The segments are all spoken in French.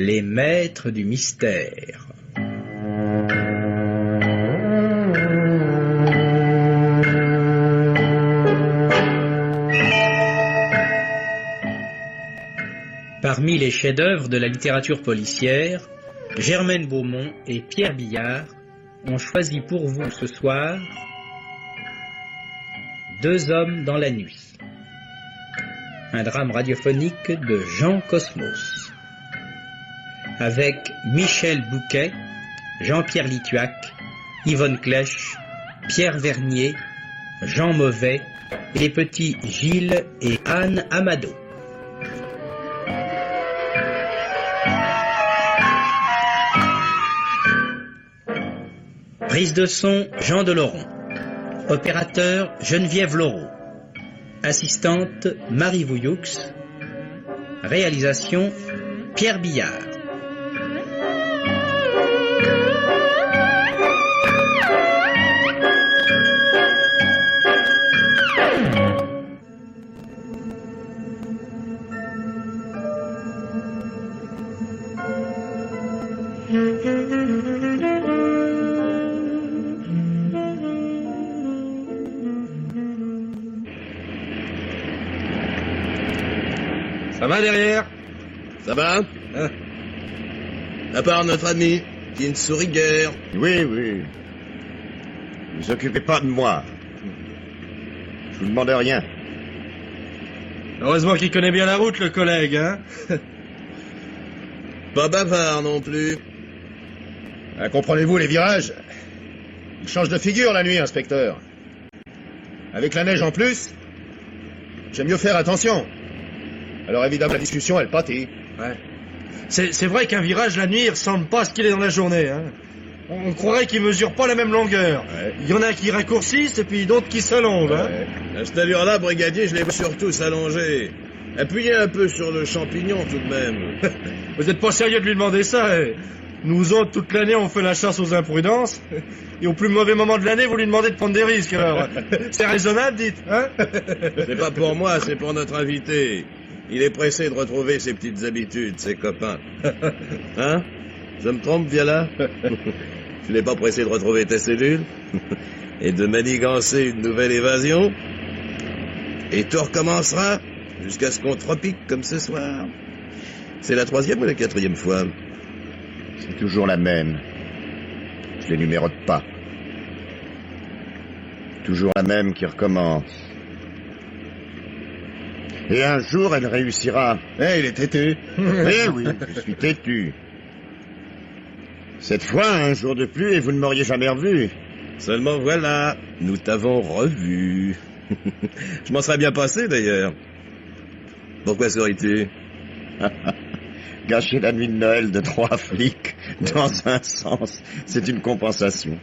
Les maîtres du mystère. Parmi les chefs-d'œuvre de la littérature policière, Germaine Beaumont et Pierre Billard ont choisi pour vous ce soir Deux hommes dans la nuit, un drame radiophonique de Jean Cosmos, avec Michel Bouquet, Jean-Pierre Lituac, Yvonne Clèche, Pierre Vernier, Jean Mauvais et les petits Gilles et Anne Amado. Prise de son, Jean Delaurent. Opérateur, Geneviève Laureau. Assistante, Marie Vouilloux. Réalisation, Pierre Billard. Ça va derrière? Ça va hein? À part notre ami, qui ne sourit guère. Oui, oui. Ne vous occupez pas de moi. Je vous demande rien. Heureusement qu'il connaît bien la route, le collègue, hein? Pas bavard non plus. Comprenez-vous les virages? Il change de figure la nuit, inspecteur. Avec la neige en plus, j'aime mieux faire attention. Alors évidemment, la discussion, elle pâtit. Ouais. C'est vrai qu'un virage la nuit, il ressemble pas à ce qu'il est dans la journée, hein. On croirait qu'ils mesurent pas la même longueur. Ouais. Il y en a qui raccourcissent et puis d'autres qui s'allongent, hein. À cette allure-là, brigadier, je les vois surtout s'allonger. Appuyez un peu sur le champignon tout de même. Vous êtes pas sérieux de lui demander ça, eh? Nous autres, toute l'année, on fait la chasse aux imprudences. Et au plus mauvais moment de l'année, vous lui demandez de prendre des risques, alors. C'est raisonnable, dites, hein? C'est pas pour moi, c'est pour notre invité. Il est pressé de retrouver ses petites habitudes, ses copains. Hein? Je me trompe, Viala? Tu n'es pas pressé de retrouver tes cellules? Et de manigancer une nouvelle évasion? Et tout recommencera jusqu'à ce qu'on te repique comme ce soir. C'est la 3e ou la 4e fois? C'est toujours la même. Je les numérote pas. Toujours la même qui recommence. Et un jour, elle réussira. Il est têtu. Eh oui, je suis têtu. Cette fois, un jour de plus, et vous ne m'auriez jamais revu. Seulement voilà, nous t'avons revu. Je m'en serais bien passé, d'ailleurs. Pourquoi souris-tu? Gâcher la nuit de Noël de 3 flics, dans un sens, c'est une compensation.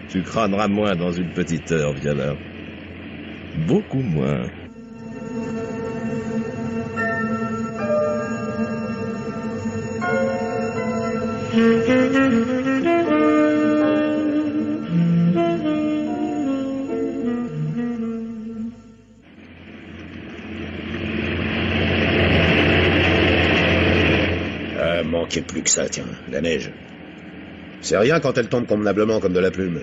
Tu crâneras moins dans une petite heure, Viala. Beaucoup moins. Manquait plus que ça, tiens, la neige. C'est rien quand elle tombe convenablement comme de la plume.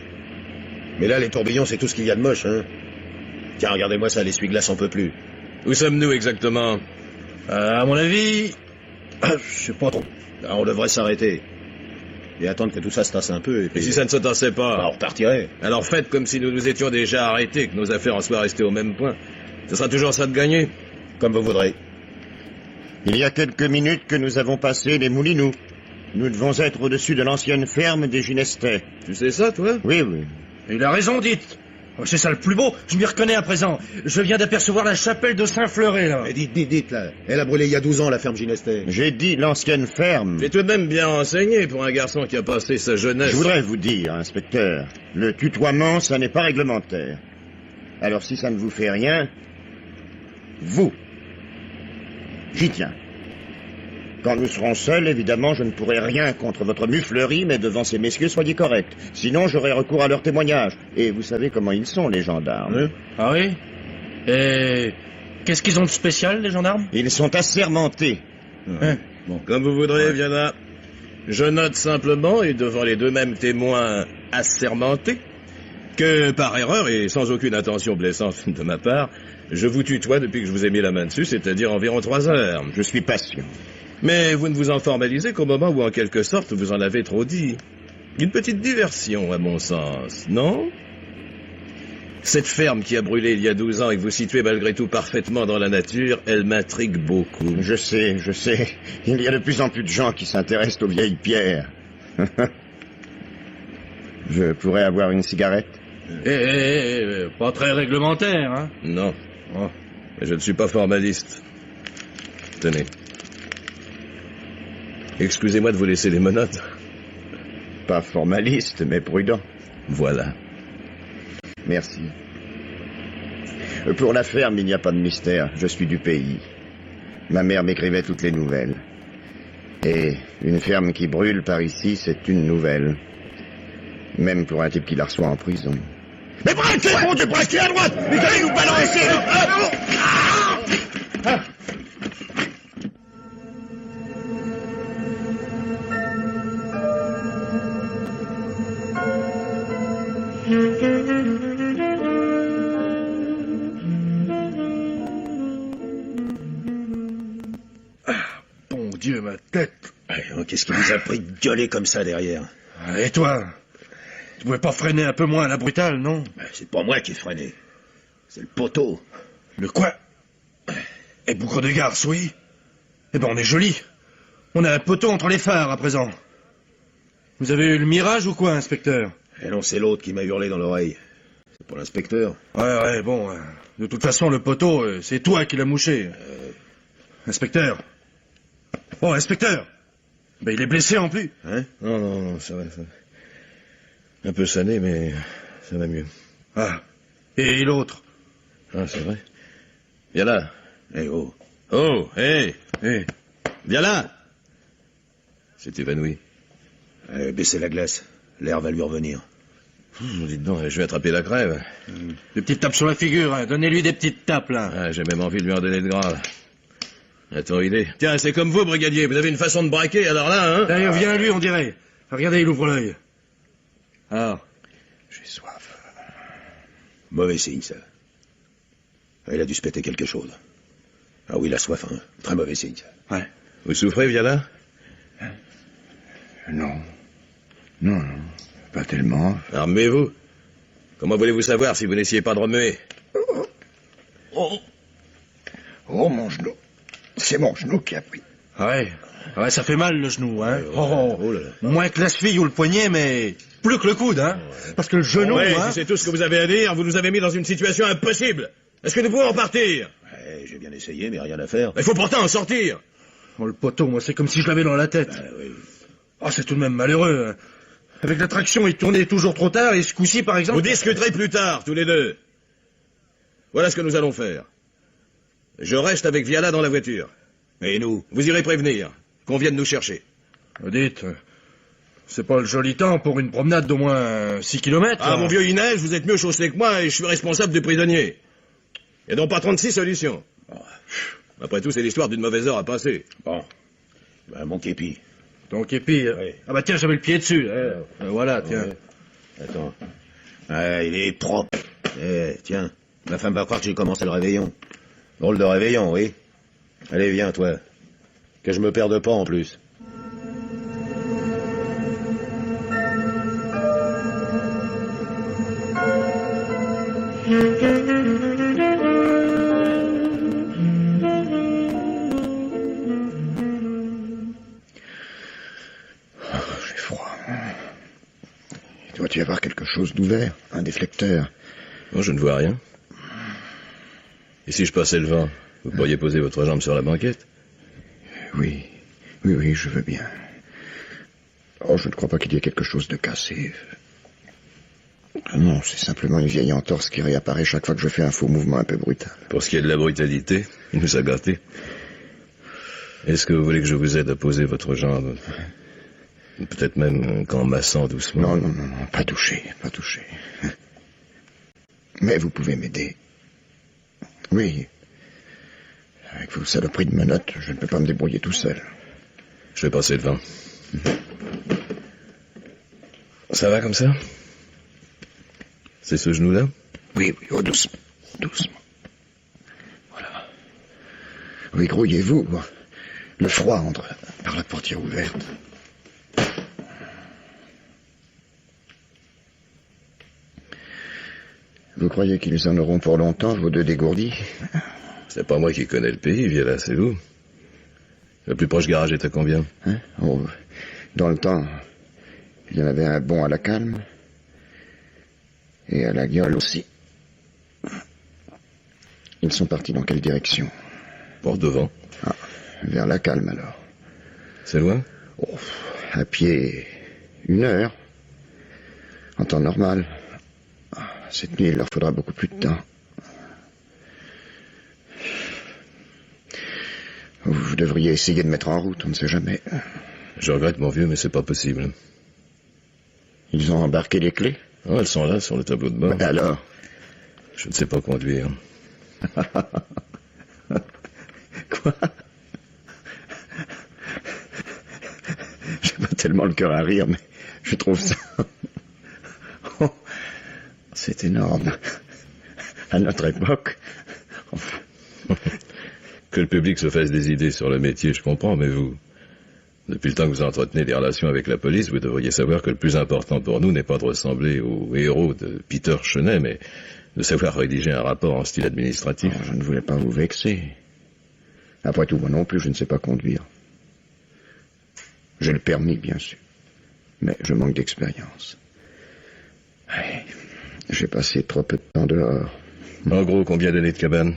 Mais là, les tourbillons, c'est tout ce qu'il y a de moche, hein. Tiens, regardez-moi ça, l'essuie-glace en peut plus. Où sommes-nous exactement? À mon avis... je sais pas trop. Là, on devrait s'arrêter. Et attendre que tout ça se tasse un peu, et puis... Et si ça ne se tassait pas? On repartirait. Alors faites comme si nous nous étions déjà arrêtés, que nos affaires en soient restées au même point. Ce sera toujours ça de gagner. Comme vous voudrez. Il y a quelques minutes que nous avons passé les Moulineaux. Nous devons être au-dessus de l'ancienne ferme des Ginestais. Tu sais ça, toi? Oui, oui. Il a raison, dites. Oh, c'est ça le plus beau, je m'y reconnais à présent. Je viens d'apercevoir la chapelle de Saint-Fleuret, là. Et dites, là. Elle a brûlé il y a 12 ans, la ferme Ginestais. J'ai dit l'ancienne ferme. Tu es tout de même bien renseigné pour un garçon qui a passé sa jeunesse. Je voudrais vous dire, inspecteur, le tutoiement, ça n'est pas réglementaire. Alors si ça ne vous fait rien, vous, j'y tiens. Quand nous serons seuls, évidemment, je ne pourrai rien contre votre muflerie, mais devant ces messieurs, soyez corrects. Sinon, j'aurai recours à leur témoignage. Et vous savez comment ils sont, les gendarmes. Ah oui? Et qu'est-ce qu'ils ont de spécial, les gendarmes? Ils sont assermentés. Hein? Bon. Comme vous voudrez, Viana. Je note simplement, et devant les deux mêmes témoins assermentés, que par erreur et sans aucune intention blessante de ma part, je vous tutoie depuis que je vous ai mis la main dessus, c'est-à-dire environ 3 heures. Je suis patient. Mais vous ne vous en formalisez qu'au moment où, en quelque sorte, vous en avez trop dit. Une petite diversion, à mon sens, non? Cette ferme qui a brûlé il y a 12 ans et que vous situez malgré tout parfaitement dans la nature, elle m'intrigue beaucoup. Je sais. Il y a de plus en plus de gens qui s'intéressent aux vieilles pierres. Je pourrais avoir une cigarette? Pas très réglementaire, hein? Non, Oh. mais je ne suis pas formaliste. Tenez. Excusez-moi de vous laisser les menottes. Pas formaliste, mais prudent. Voilà. Merci. Pour la ferme, il n'y a pas de mystère. Je suis du pays. Ma mère m'écrivait toutes les nouvelles. Et une ferme qui brûle par ici, c'est une nouvelle. Même pour un type qui la reçoit en prison. Mais braquez, mon Dieu, braquez à droite! Vous allez nous balancer, là! Bon Dieu, ma tête. Qu'est-ce qui vous a pris de gueuler comme ça derrière? Et toi? Tu pouvais pas freiner un peu moins la brutale, non? C'est pas moi qui ai freiné. C'est le poteau. Le quoi? Et bougre de garce, oui. Eh ben, on est joli. On a un poteau entre les phares, à présent. Vous avez eu le mirage ou quoi, inspecteur? Et non, c'est l'autre qui m'a hurlé dans l'oreille. C'est pour l'inspecteur. Ouais, bon. De toute façon, le poteau, c'est toi qui l'as mouché. Inspecteur. Oh, inspecteur! Ben, il est blessé en plus. Hein? Non, ça va. Un peu sané, mais ça va mieux. Ah. Et l'autre? Ah, c'est vrai. Viens là. Eh oh. Oh, hé. Viens là. C'est évanoui. Baissez la glace. L'air va lui revenir. Dites donc, je vais attraper la crève. Des petites tapes sur la figure, hein. Donnez-lui des petites tapes, là. Ah, j'ai même envie de lui en donner de graves. Attends, il est... Tiens, c'est comme vous, brigadier. Vous avez une façon de braquer, alors là, hein? D'ailleurs, viens à lui, on dirait. Regardez, il ouvre l'œil. Alors? J'ai soif. Mauvais signe, ça. Il a dû se péter quelque chose. Ah oui, il a soif, hein. Très mauvais signe, ça. Ouais. Vous souffrez, Viala? Non, pas tellement. Armez-vous. Comment voulez-vous savoir si vous n'essayez pas de remuer? Oh, mon genou. C'est mon genou qui a pris. Ouais, ça fait mal, le genou, hein. Oh là là. Moins que la cheville ou le poignet, mais plus que le coude, hein. Parce que le genou, Ouais, hein. si c'est tout ce que vous avez à dire, vous nous avez mis dans une situation impossible. Est-ce que nous pouvons en partir? J'ai bien essayé, mais rien à faire. Il faut pourtant en sortir. Oh, le poteau, moi, c'est comme si je l'avais dans la tête. Oui. Oh, c'est tout de même malheureux, hein. Avec la traction, il tournait toujours trop tard, et ce coup-ci, par exemple... Vous discuterez plus tard, tous les deux. Voilà ce que nous allons faire. Je reste avec Viala dans la voiture. Et nous? Vous irez prévenir qu'on vienne nous chercher. Dites, c'est pas le joli temps pour une promenade d'au moins 6 kilomètres. Ah, mon vieux, il neige, vous êtes mieux chaussé que moi et je suis responsable des prisonniers. Il n'y a donc pas 36 solutions. Après tout, c'est l'histoire d'une mauvaise heure à passer. Bon. Mon képi. Ton képi. Oui. Ah bah tiens, j'avais le pied dessus. Voilà, tiens. Attends. Il est propre. Tiens. Ma femme va croire que j'ai commencé le réveillon. Drôle de réveillon, oui. Allez, viens, toi. Que je me perde pas, en plus. J'ai froid. Il doit y avoir quelque chose d'ouvert, un déflecteur. Non, je ne vois rien. Et si je passais le vent, vous pourriez poser votre jambe sur la banquette? Oui, je veux bien. Oh, je ne crois pas qu'il y ait quelque chose de cassé. Ah non, c'est simplement une vieille entorse qui réapparaît chaque fois que je fais un faux mouvement un peu brutal. Pour ce qui est de la brutalité, il nous a gâtés. Est-ce que vous voulez que je vous aide à poser votre jambe? Peut-être même qu'en massant doucement. Non, pas toucher. Mais vous pouvez m'aider. Oui. Avec vos saloperies de menottes, je ne peux pas me débrouiller tout seul. Je vais passer le vin. Ça va comme ça? C'est ce genou-là? Oui, oui, oh, doucement, doucement. Voilà. Oui, grouillez-vous. Le froid entre par la portière ouverte. Vous croyez qu'ils en auront pour longtemps, vos deux dégourdis? C'est pas moi qui connais le pays, Viala, c'est vous. Le plus proche garage est à combien? Hein? Oh, dans le temps, il y en avait un bon à la Calme. Et à la Gueule aussi. Ils sont partis dans quelle direction? Pour devant. Ah, vers la Calme alors. C'est loin? Oh, à pied, 1 heure. En temps normal. Cette nuit, il leur faudra beaucoup plus de temps. Vous devriez essayer de mettre en route, on ne sait jamais. Je regrette, mon vieux, mais c'est pas possible. Ils ont embarqué les clés? Oh, elles sont là, sur le tableau de bord. Alors? Je ne sais pas conduire. Quoi? J'ai pas tellement le cœur à rire, mais je trouve ça... Oh, c'est énorme. À notre époque... Enfin... Que le public se fasse des idées sur le métier, je comprends, mais vous... Depuis le temps que vous entretenez des relations avec la police, vous devriez savoir que le plus important pour nous n'est pas de ressembler au héros de Peter Chenet, mais de savoir rédiger un rapport en style administratif. Oh, je ne voulais pas vous vexer. Après tout, moi non plus, je ne sais pas conduire. J'ai le permis, bien sûr. Mais je manque d'expérience. J'ai passé trop peu de temps dehors. En gros, combien d'années de cabane?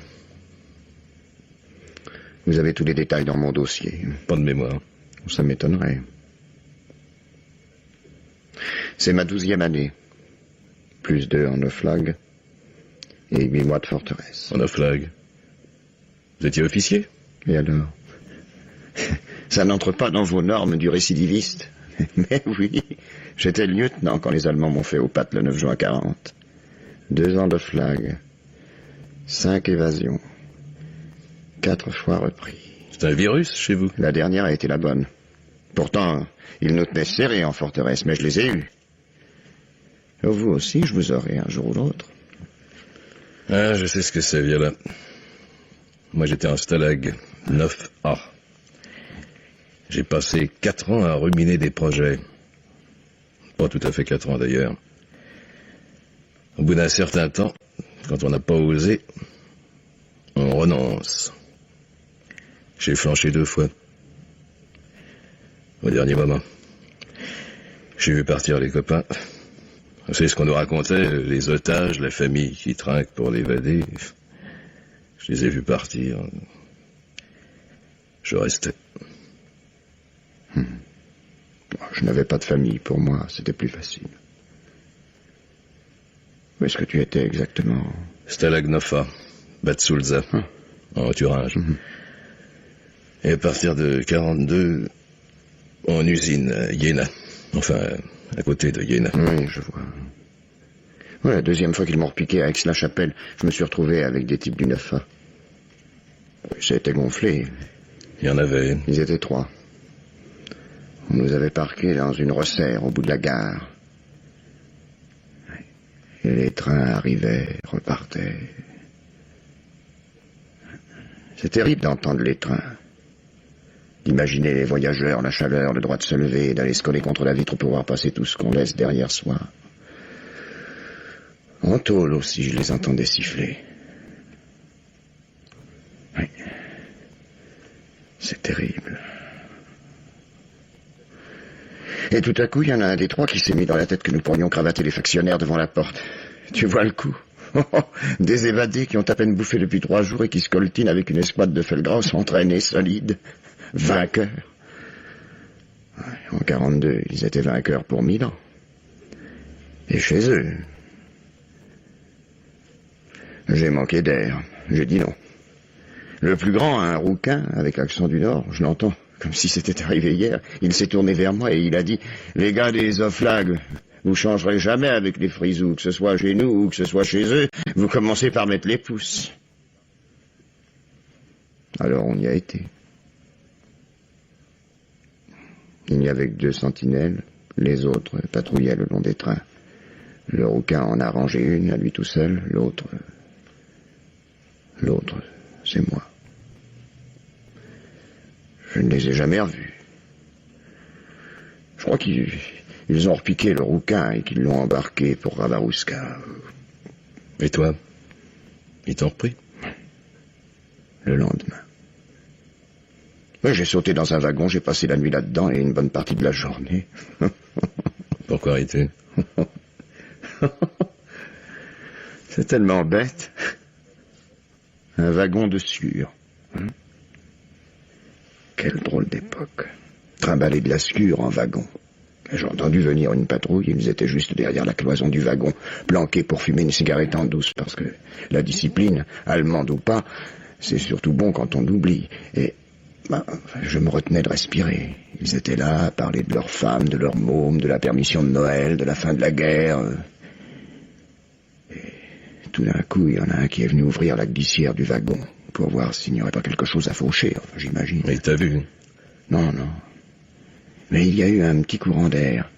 Vous avez tous les détails dans mon dossier. Pas de mémoire. Ça m'étonnerait. C'est ma 12e année. Plus 2 en Oflag. Et 8 mois de forteresse. En Oflag. Vous étiez officier? Et alors? Ça n'entre pas dans vos normes du récidiviste. Mais oui, j'étais lieutenant quand les Allemands m'ont fait aux pattes le 9 juin 40. 2 ans d'Oflag. 5 évasions. 4 fois repris. C'est un virus chez vous? La dernière a été la bonne. Pourtant, ils nous tenaient serrés en forteresse, mais je les ai eus. Et vous aussi, je vous aurai un jour ou l'autre. Ah, je sais ce que c'est, Viala. Moi, j'étais en Stalag 9A. J'ai passé 4 ans à ruminer des projets. Pas tout à fait 4 ans, d'ailleurs. Au bout d'un certain temps, quand on n'a pas osé, on renonce. J'ai flanché 2 fois. Au dernier moment. J'ai vu partir les copains. C'est ce qu'on nous racontait, les otages, la famille qui trinque pour l'évader. Je les ai vus partir. Je restais. Je n'avais pas de famille, pour moi, c'était plus facile. Où est-ce que tu étais exactement? Stalag Nofa, Batsulza, en Thuringe. Et à partir de 42, en usine à Iéna. Enfin, à côté de Iéna. Oui, je vois. Ouais, la 2e fois qu'ils m'ont repiqué à Aix-la-Chapelle, je me suis retrouvé avec des types du 9A. Ça a été gonflé. Il y en avait. Ils étaient 3. On nous avait parqués dans une resserre au bout de la gare. Et les trains arrivaient, repartaient. C'est terrible d'entendre les trains. D'imaginer les voyageurs, la chaleur, le droit de se lever, d'aller se coller contre la vitre pour pouvoir passer tout ce qu'on laisse derrière soi. En tôle aussi, je les entendais siffler. Oui. C'est terrible. Et tout à coup, il y en a un des 3 qui s'est mis dans la tête que nous pourrions cravater les factionnaires devant la porte. Tu vois le coup? Des évadés qui ont à peine bouffé depuis 3 jours et qui se coltinent avec une escouade de Felgraus entraînés, solides, vainqueurs. En 42, ils étaient vainqueurs pour 1000 ans. Et chez eux... J'ai manqué d'air. J'ai dit non. Le plus grand, un rouquin, avec l'accent du Nord, je l'entends, comme si c'était arrivé hier. Il s'est tourné vers moi et il a dit « Les gars des Oflag, vous changerez jamais avec les frisous, que ce soit chez nous ou que ce soit chez eux. Vous commencez par mettre les pouces. » Alors on y a été. Il n'y avait que 2 sentinelles. Les autres patrouillaient le long des trains. Le rouquin en a rangé une, à lui tout seul. L'autre, c'est moi. Je ne les ai jamais revus. Je crois qu'ils ont repiqué le rouquin et qu'ils l'ont embarqué pour Ravarouska. Et toi? Ils t'ont repris? Le lendemain. J'ai sauté dans un wagon, j'ai passé la nuit là-dedans et une bonne partie de la journée. Pourquoi arrêter? C'est tellement bête. Un wagon de sciure. Quelle drôle d'époque. Trimballer de la sciure en wagon. J'ai entendu venir une patrouille, ils étaient juste derrière la cloison du wagon, planqués pour fumer une cigarette en douce, parce que la discipline, allemande ou pas, c'est surtout bon quand on oublie. Et je me retenais de respirer. Ils étaient là à parler de leurs femmes, de leurs mômes, de la permission de Noël, de la fin de la guerre. Et tout d'un coup, il y en a un qui est venu ouvrir la glissière du wagon pour voir s'il n'y aurait pas quelque chose à faucher, enfin, j'imagine. Mais t'as vu? Non. Mais il y a eu un petit courant d'air.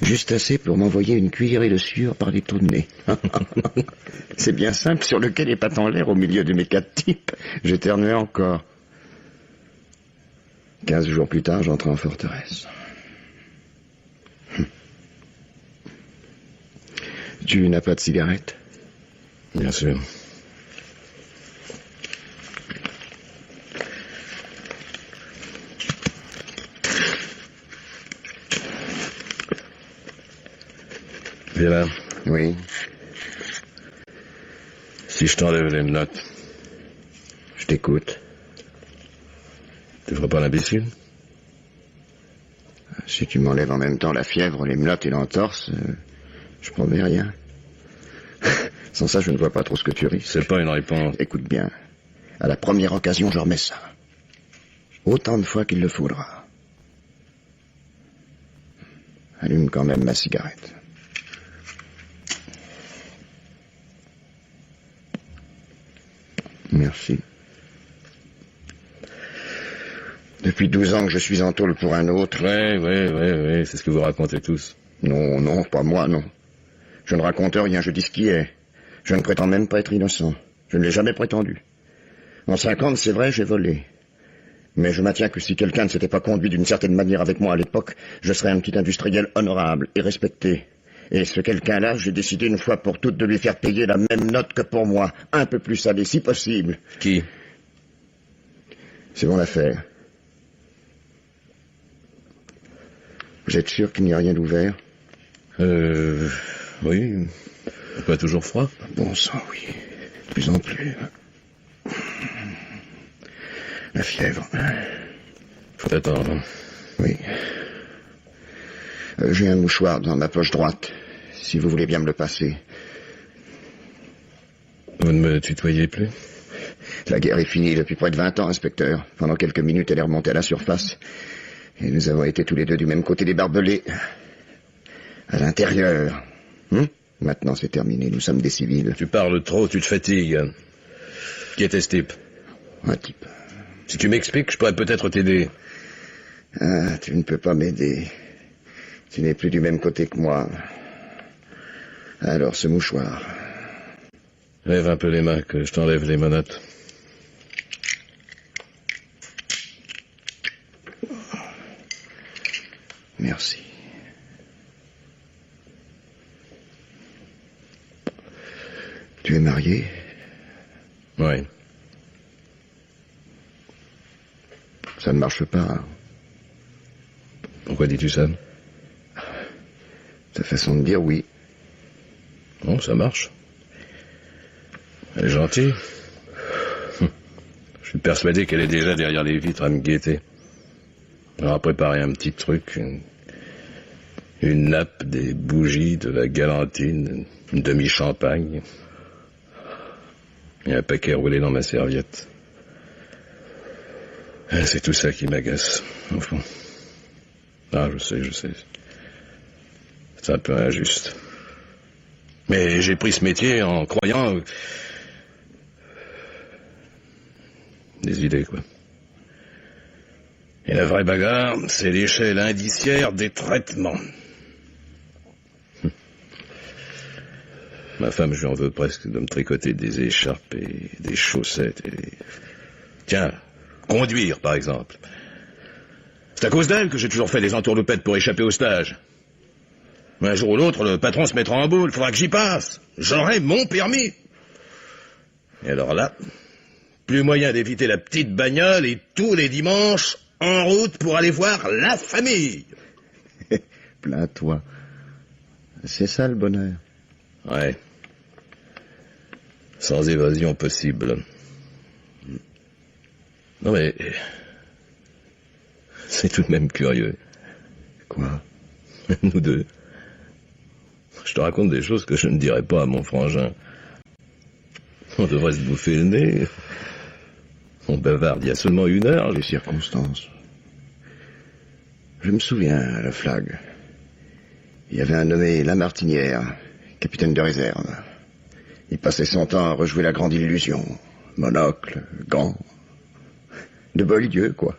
Juste assez pour m'envoyer une cuillerée de sueur par les trous de nez. C'est bien simple, sur lequel est pas en l'air au milieu de mes 4 types. J'éternuais encore. 15 jours plus tard, j'entrais en forteresse. Tu n'as pas de cigarette? Bien sûr. Viens là. Oui. Si je t'enlève les notes, Je t'écoute. tu feras pas l'imbécile? Si tu m'enlèves en même temps la fièvre, les menottes et l'entorse, je promets rien. Sans ça, je ne vois pas trop ce que tu risques. C'est pas une réponse. Écoute bien. À la première occasion, je remets ça. Autant de fois qu'il le faudra. Allume quand même ma cigarette. Merci. Depuis 12 ans que je suis en tôle pour un autre. Ouais, c'est ce que vous racontez tous. Non, pas moi, non. Je ne raconte rien, je dis ce qui est. Je ne prétends même pas être innocent. Je ne l'ai jamais prétendu. En 50, c'est vrai, j'ai volé. Mais je maintiens que si quelqu'un ne s'était pas conduit d'une certaine manière avec moi à l'époque, je serais un petit industriel honorable et respecté. Et ce quelqu'un-là, j'ai décidé une fois pour toutes de lui faire payer la même note que pour moi, un peu plus salée, si possible. Qui? C'est mon affaire. Vous êtes sûr qu'il n'y a rien d'ouvert? Oui. Pas toujours froid? Bon sang, oui. De plus en plus. La fièvre. Faut attendre. Oui. J'ai un mouchoir dans ma poche droite, si vous voulez bien me le passer. Vous ne me tutoyez plus? La guerre est finie depuis près de 20 ans, inspecteur. Pendant quelques minutes, elle est remontée à la surface. Et nous avons été tous les deux du même côté des barbelés. À l'intérieur. Maintenant, c'est terminé. Nous sommes des civils. Tu parles trop, tu te fatigues. Qui était ce type? Un type. Si tu m'expliques, je pourrais peut-être t'aider. Ah, tu ne peux pas m'aider. Tu n'es plus du même côté que moi. Alors, ce mouchoir. Lève un peu les mains, que je t'enlève les menottes. Merci. Tu es marié? Oui. Ça ne marche pas. Hein. Pourquoi dis-tu ça? Ta façon de dire oui. Bon, ça marche. Elle est gentille. Je suis persuadé qu'elle est déjà derrière les vitres à me guetter. On a préparé un petit truc, une nappe, des bougies, de la galantine, une demi-champagne et un paquet roulé dans ma serviette. C'est tout ça qui m'agace, au fond. Ah, je sais. C'est un peu injuste. Mais j'ai pris ce métier en croyant... des idées, quoi. Et la vraie bagarre, c'est l'échelle indiciaire des traitements. Ma femme, je lui en veux presque de me tricoter des écharpes et des chaussettes et... Tiens, conduire, par exemple. C'est à cause d'elle que j'ai toujours fait des entourloupettes pour échapper au stage. Mais un jour ou l'autre, le patron se mettra en boule, faudra que j'y passe. J'aurai mon permis. Et alors là, plus moyen d'éviter la petite bagnole et tous les dimanches, en route pour aller voir la famille. Plains-toi. C'est ça le bonheur. Ouais. Sans évasion possible. Non mais... c'est tout de même curieux. Quoi? Nous deux. Je te raconte des choses que je ne dirais pas à mon frangin. On devrait se bouffer le nez. On bavarde il y a seulement 1 heure. Les circonstances. Je me souviens, à la Flag. Il y avait un nommé Lamartinière, capitaine de réserve. Il passait son temps à rejouer la grande illusion. Monocle, gants. De Beaulieu, quoi.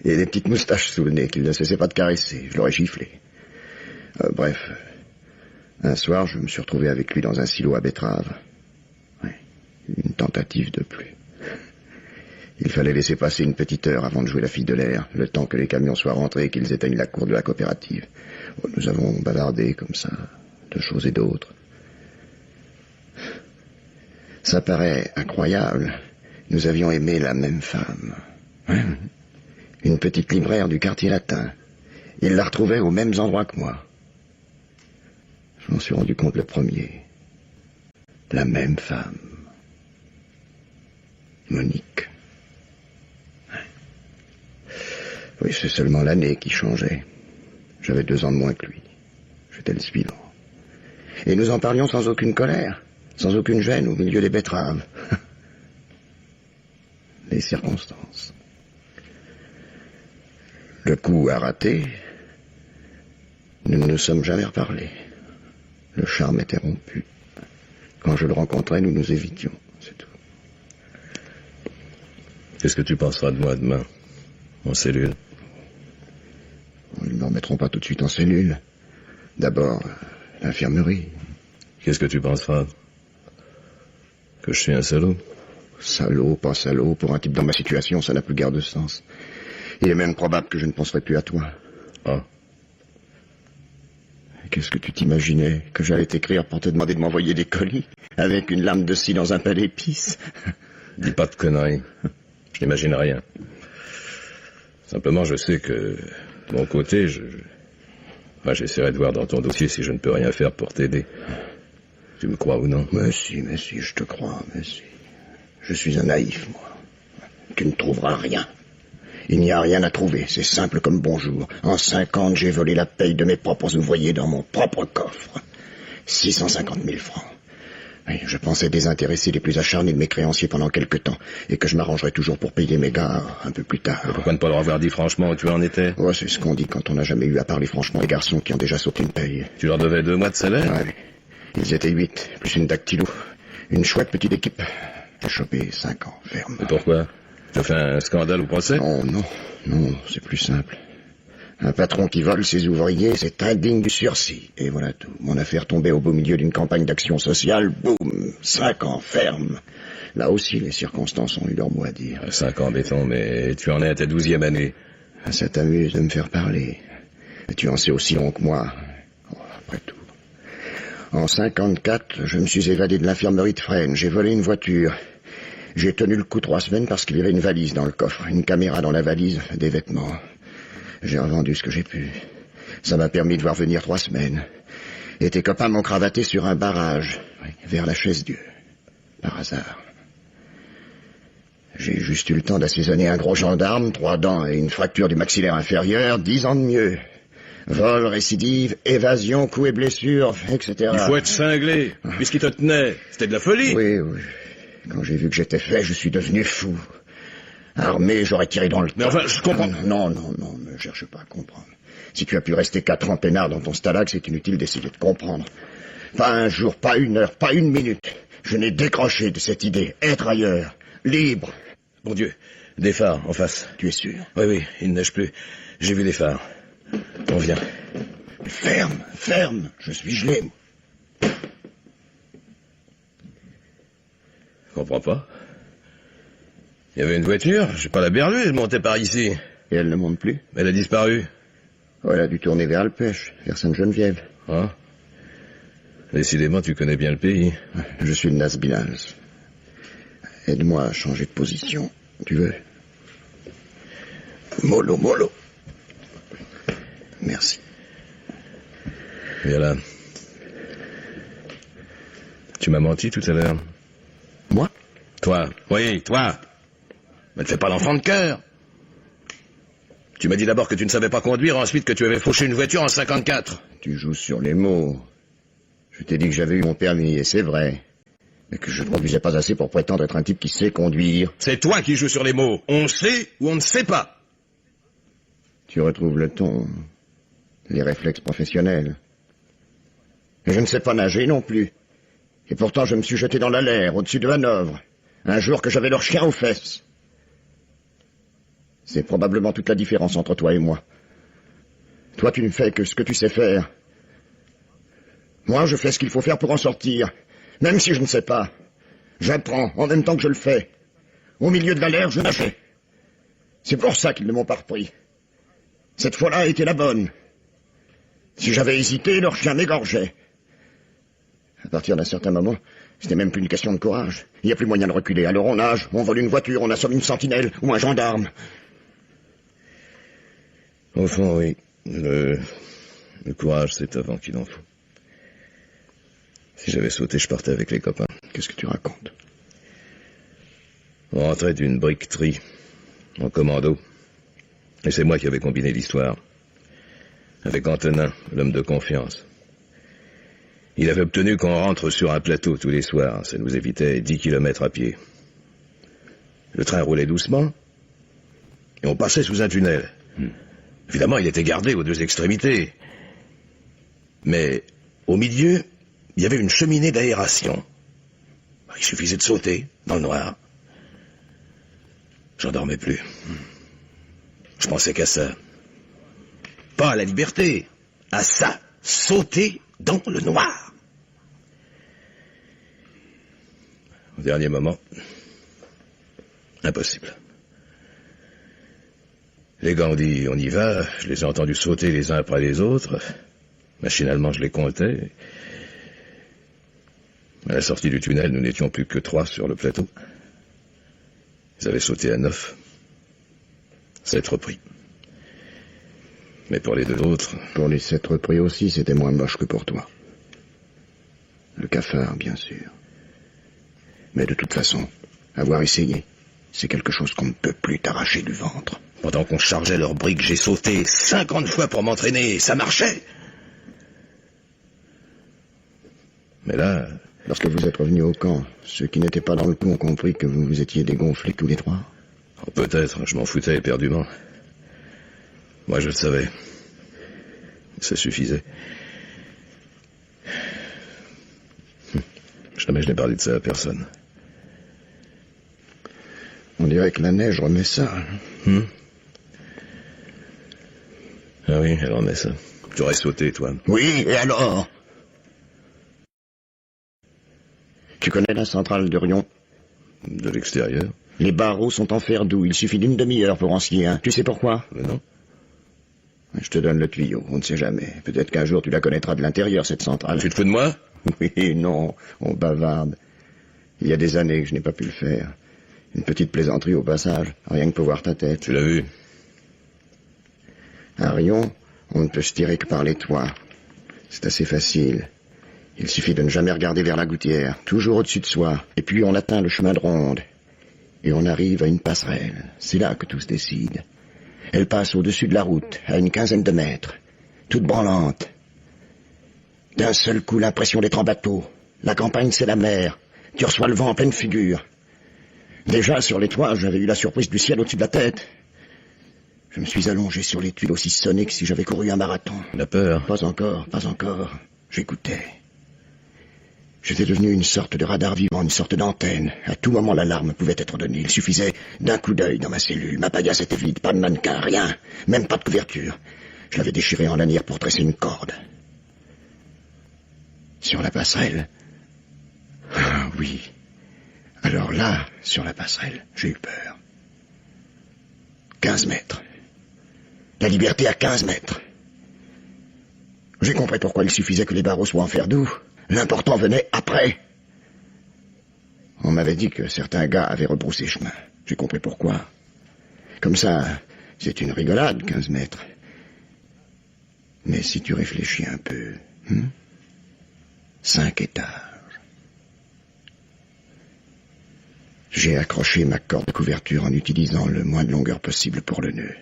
Et des petites moustaches sous le nez qu'il ne cessait pas de caresser. Je l'aurais giflé. Bref. Un soir, je me suis retrouvé avec lui dans un silo à betteraves. Ouais, une tentative de plus. Il fallait laisser passer une petite heure avant de jouer la fille de l'air, le temps que les camions soient rentrés et qu'ils éteignent la cour de la coopérative. Nous avons bavardé comme ça, de choses et d'autres. Ça paraît incroyable. Nous avions aimé la même femme. Ouais. Une petite libraire du quartier latin. Il la retrouvait aux mêmes endroits que moi. Je m'en suis rendu compte le premier. La même femme. Monique. Oui, c'est seulement l'année qui changeait. J'avais 2 ans de moins que lui. J'étais le suivant. Et nous en parlions sans aucune colère, sans aucune gêne au milieu des betteraves. Les circonstances. Le coup a raté. Nous ne nous sommes jamais reparlé. Le charme était rompu. Quand je le rencontrais, nous nous évitions, c'est tout. Qu'est-ce que tu penseras de moi demain, en cellule? Ils ne me remettront pas tout de suite en cellule. D'abord, l'infirmerie. Qu'est-ce que tu penseras? Que je suis un salaud? Salaud, pas salaud, pour un type dans ma situation, ça n'a plus guère de sens. Il est même probable que je ne penserai plus à toi. Ah. Qu'est-ce que tu t'imaginais? Que j'allais t'écrire pour te demander de m'envoyer des colis? Avec une lame de scie dans un pain d'épices? Dis pas de conneries. Je n'imagine rien. Simplement, je sais que, de mon côté, j'essaierai de voir dans ton dossier si je ne peux rien faire pour t'aider. Tu me crois ou non? Mais si, je te crois, mais si. Je suis un naïf, moi. Tu ne trouveras rien. Il n'y a rien à trouver, c'est simple comme bonjour. En 50, j'ai volé la paye de mes propres ouvriers dans mon propre coffre. 650 000 francs. Oui, je pensais désintéresser les plus acharnés de mes créanciers pendant quelque temps, et que je m'arrangerais toujours pour payer mes gars un peu plus tard. Mais pourquoi ne pas leur avoir dit franchement où tu en étais? Ouais, c'est ce qu'on dit quand on n'a jamais eu à parler franchement les garçons qui ont déjà sauté une paye. Tu leur devais 2 mois de salaire? Ouais, ils étaient 8, plus une dactylo. Une chouette petite équipe. J'ai chopé 5 ans, ferme. Et pourquoi? Tu as fait un scandale au procès? Non, c'est plus simple. Un patron qui vole ses ouvriers, c'est indigne du sursis. Et voilà tout. Mon affaire tombait au beau milieu d'une campagne d'action sociale. Boum, 5 ans ferme. Là aussi, les circonstances ont eu leur mot à dire. 5 ans, béton, mais tu en es à ta 12e année. Ça t'amuse de me faire parler. Tu en sais aussi long que moi. Oh, après tout. En 54, je me suis évadé de l'infirmerie de Fresnes. J'ai volé une voiture. J'ai tenu le coup 3 semaines parce qu'il y avait une valise dans le coffre, une caméra dans la valise, des vêtements. J'ai revendu ce que j'ai pu. Ça m'a permis de voir venir 3 semaines. Et tes copains m'ont cravaté sur un barrage, vers la Chaise-Dieu. Par hasard. J'ai juste eu le temps d'assaisonner un gros gendarme, 3 dents et une fracture du maxillaire inférieur, 10 ans de mieux. Vol, récidive, évasion, coups et blessures, etc. Il faut être cinglé, puisqu'il te tenait. C'était de la folie. Oui. Quand j'ai vu que j'étais fait, je suis devenu fou. Armé, j'aurais tiré dans le tas. Mais enfin, je comprends. Non, ne cherche pas à comprendre. Si tu as pu rester 4 ans peinard dans ton stalag, c'est inutile d'essayer de comprendre. Pas un jour, pas une heure, pas une minute. Je n'ai décroché de cette idée. Être ailleurs. Libre. Bon Dieu, Des phares, en face. Tu es sûr? Oui, il ne neige plus. J'ai vu les phares. On vient. Ferme, ferme, je suis gelé. Je comprends pas. Il y avait une voiture, j'ai pas la berlue, elle montait par ici. Et elle ne monte plus? Elle a disparu. Oh, elle a dû tourner vers Alpêche, vers Sainte-Geneviève. Ah. Décidément, tu connais bien le pays. Je suis de Nasbilaz. Aide-moi à changer de position, tu veux? Mollo, mollo. Merci. Viens là. Tu m'as menti tout à l'heure. Moi? Toi, oui, toi. Ne te fais pas l'enfant de cœur. Tu m'as dit d'abord que tu ne savais pas conduire, ensuite que tu avais fauché une voiture en 54. Tu joues sur les mots. Je t'ai dit que j'avais eu mon permis, et c'est vrai. Mais que je ne conduisais pas assez pour prétendre être un type qui sait conduire. C'est toi qui joues sur les mots. On sait ou on ne sait pas. Tu retrouves le ton, les réflexes professionnels. Et je ne sais pas nager non plus. Et pourtant je me suis jeté dans l'Aller, au-dessus de Hanovre, un jour que j'avais leur chien aux fesses. C'est probablement toute la différence entre toi et moi. Toi, tu ne fais que ce que tu sais faire. Moi, je fais ce qu'il faut faire pour en sortir, même si je ne sais pas. J'apprends en même temps que je le fais. Au milieu de l'Aller, je nageais. C'est pour ça qu'ils ne m'ont pas repris. Cette fois-là a été la bonne. Si j'avais hésité, leur chien m'égorgeait. À partir d'un certain moment, c'était même plus une question de courage. Il n'y a plus moyen de reculer. Alors on nage, on vole une voiture, on assomme une sentinelle ou un gendarme. Au fond, oui. Le courage, c'est avant qu'il en faut. Si j'avais sauté, je partais avec les copains. Qu'est-ce que tu racontes? On rentrait d'une briqueterie, en commando. Et c'est moi qui avais combiné l'histoire. Avec Antonin, l'homme de confiance. Il avait obtenu qu'on rentre sur un plateau tous les soirs. Ça nous évitait 10 kilomètres à pied. Le train roulait doucement, et on passait sous un tunnel. Évidemment, il était gardé aux deux extrémités. Mais au milieu, il y avait une cheminée d'aération. Il suffisait de sauter, dans le noir. J'en dormais plus. Je pensais qu'à ça. Pas à la liberté, à ça, sauter dans le noir. Au dernier moment, impossible. Les gars ont dit, on y va, je les ai entendus sauter les uns après les autres. Machinalement, je les comptais. À la sortie du tunnel, nous n'étions plus que 3 sur le plateau. Ils avaient sauté à 9. 7 repris. Mais pour les 2 autres... Pour les 7 repris aussi, c'était moins moche que pour toi. Le cafard, bien sûr. Mais de toute façon, avoir essayé, c'est quelque chose qu'on ne peut plus t'arracher du ventre. Pendant qu'on chargeait leurs briques, j'ai sauté 50 fois pour m'entraîner, ça marchait. Mais là... Lorsque vous êtes revenus au camp, ceux qui n'étaient pas dans le coup ont compris que vous vous étiez dégonflés tous les 3. Oh, peut-être, je m'en foutais éperdument. Moi, je le savais. Ça suffisait. Jamais je n'ai parlé de ça à personne. On dirait que la neige remet ça. Ah oui, elle remet ça. Tu aurais sauté, toi. Oui, et alors? Tu connais la centrale de Rion? De l'extérieur? Les barreaux sont en fer doux, il suffit d'une demi-heure pour en scier un. Tu sais pourquoi? Non. Je te donne le tuyau, on ne sait jamais. Peut-être qu'un jour tu la connaîtras de l'intérieur, cette centrale. Tu te fous de moi? Oui, non, on bavarde. Il y a des années que je n'ai pas pu le faire. Une petite plaisanterie au passage, rien que pour voir ta tête. Tu l'as vu? À Rion, on ne peut se tirer que par les toits. C'est assez facile. Il suffit de ne jamais regarder vers la gouttière, toujours au-dessus de soi. Et puis on atteint le chemin de ronde. Et on arrive à une passerelle. C'est là que tout se décide. Elle passe au-dessus de la route, à une 15aine de mètres. Toute branlante. D'un seul coup, l'impression d'être en bateau. La campagne, c'est la mer. Tu reçois le vent en pleine figure. Déjà, sur les toits, j'avais eu la surprise du ciel au-dessus de la tête. Je me suis allongé sur les tuiles aussi sonné que si j'avais couru un marathon. La peur? Pas encore, pas encore. J'écoutais. J'étais devenu une sorte de radar vivant, une sorte d'antenne. À tout moment, l'alarme pouvait être donnée. Il suffisait d'un coup d'œil dans ma cellule. Ma paillasse était vide, pas de mannequin, rien. Même pas de couverture. Je l'avais déchirée en lanière pour tresser une corde. Sur la passerelle. Ah oui. Alors là, sur la passerelle, j'ai eu peur. 15 mètres. La liberté à 15 mètres. J'ai compris pourquoi il suffisait que les barreaux soient en fer doux. L'important venait après. On m'avait dit que certains gars avaient rebroussé chemin. J'ai compris pourquoi. Comme ça, c'est une rigolade, 15 mètres. Mais si tu réfléchis un peu... 5 étages. J'ai accroché ma corde de couverture en utilisant le moins de longueur possible pour le nœud.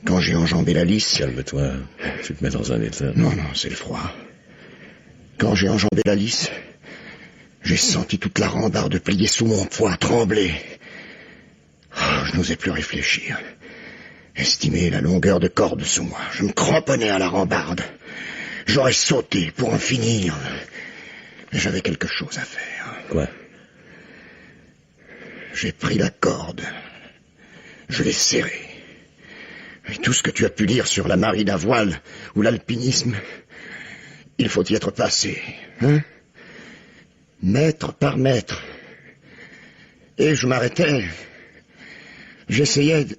Quand j'ai enjambé la lisse... Calme-toi, tu te mets dans un état... Non, c'est le froid. Quand j'ai enjambé la lisse, j'ai senti toute la rambarde plier sous mon poids, trembler. Oh, je n'osais plus réfléchir. Estimer la longueur de corde sous moi. Je me cramponnais à la rambarde. J'aurais sauté pour en finir. Mais j'avais quelque chose à faire. Quoi? J'ai pris la corde. Je l'ai serrée. Et tout ce que tu as pu lire sur la marine à voile ou l'alpinisme, il faut y être passé, hein? Mètre par mètre. Et je m'arrêtais. J'essayais de...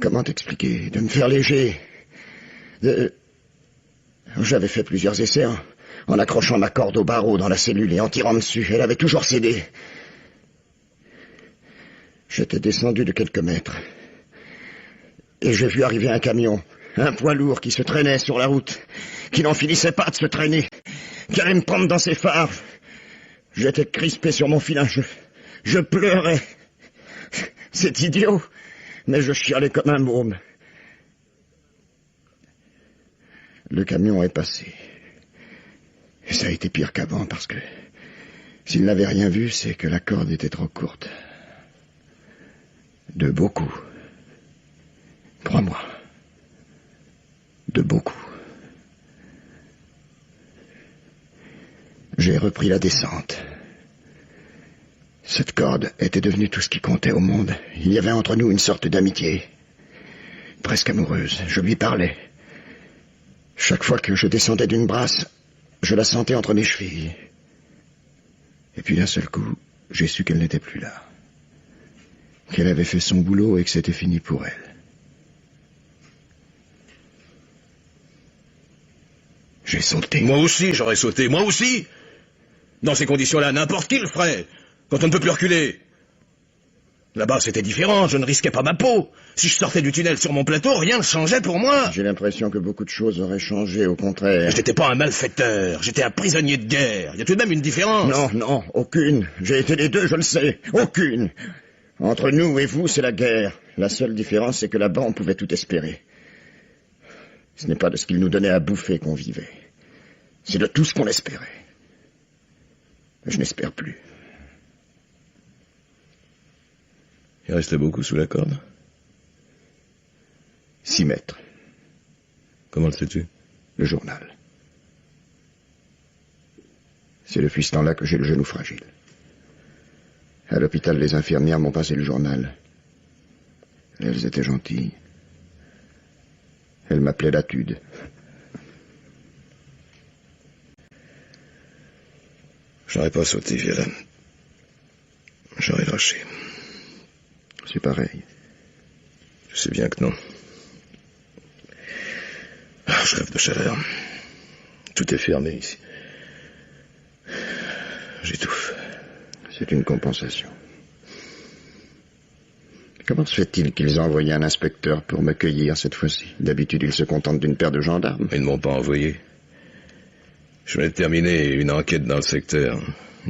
Comment t'expliquer? De me faire léger. J'avais fait plusieurs essais en accrochant ma corde au barreau dans la cellule et en tirant dessus. Elle avait toujours cédé. J'étais descendu de quelques mètres. Et j'ai vu arriver un camion, un poids lourd qui se traînait sur la route, qui n'en finissait pas de se traîner, qui allait me prendre dans ses phares. J'étais crispé sur mon filin, je pleurais. C'est idiot, mais je chialais comme un môme. Le camion est passé. Et ça a été pire qu'avant, parce que s'il n'avait rien vu, c'est que la corde était trop courte. De beaucoup. Crois-moi. De beaucoup. J'ai repris la descente. Cette corde était devenue tout ce qui comptait au monde. Il y avait entre nous une sorte d'amitié. Presque amoureuse. Je lui parlais. Chaque fois que je descendais d'une brasse, je la sentais entre mes chevilles. Et puis d'un seul coup, j'ai su qu'elle n'était plus là. Qu'elle avait fait son boulot et que c'était fini pour elle. J'ai sauté. Moi aussi, j'aurais sauté. Moi aussi. Dans ces conditions-là, n'importe qui le ferait. Quand on ne peut plus reculer. Là-bas, c'était différent. Je ne risquais pas ma peau. Si je sortais du tunnel sur mon plateau, rien ne changeait pour moi. J'ai l'impression que beaucoup de choses auraient changé, au contraire. Je n'étais pas un malfaiteur. J'étais un prisonnier de guerre. Il y a tout de même une différence. Non, aucune. J'ai été les deux, je le sais. Aucune. Entre nous et vous, c'est la guerre. La seule différence, c'est que là-bas, on pouvait tout espérer. Ce n'est pas de ce qu'ils nous donnaient à bouffer qu'on vivait. C'est de tout ce qu'on espérait. Je n'espère plus. Il restait beaucoup sous la corde. 6 mètres. Comment le sais-tu? Le journal. C'est depuis ce temps-là que j'ai le genou fragile. À l'hôpital, les infirmières m'ont passé le journal. Elles étaient gentilles. Elles m'appelaient Latude. J'aurais pas sauté, Violin. J'aurais lâché. C'est pareil. Je sais bien que non. Je rêve de chaleur. Tout est fermé ici. J'étouffe. C'est une compensation. Comment se fait-il qu'ils ont envoyé un inspecteur pour me cueillir cette fois-ci? D'habitude, ils se contentent d'une paire de gendarmes. Ils ne m'ont pas envoyé. Je venais de terminer une enquête dans le secteur.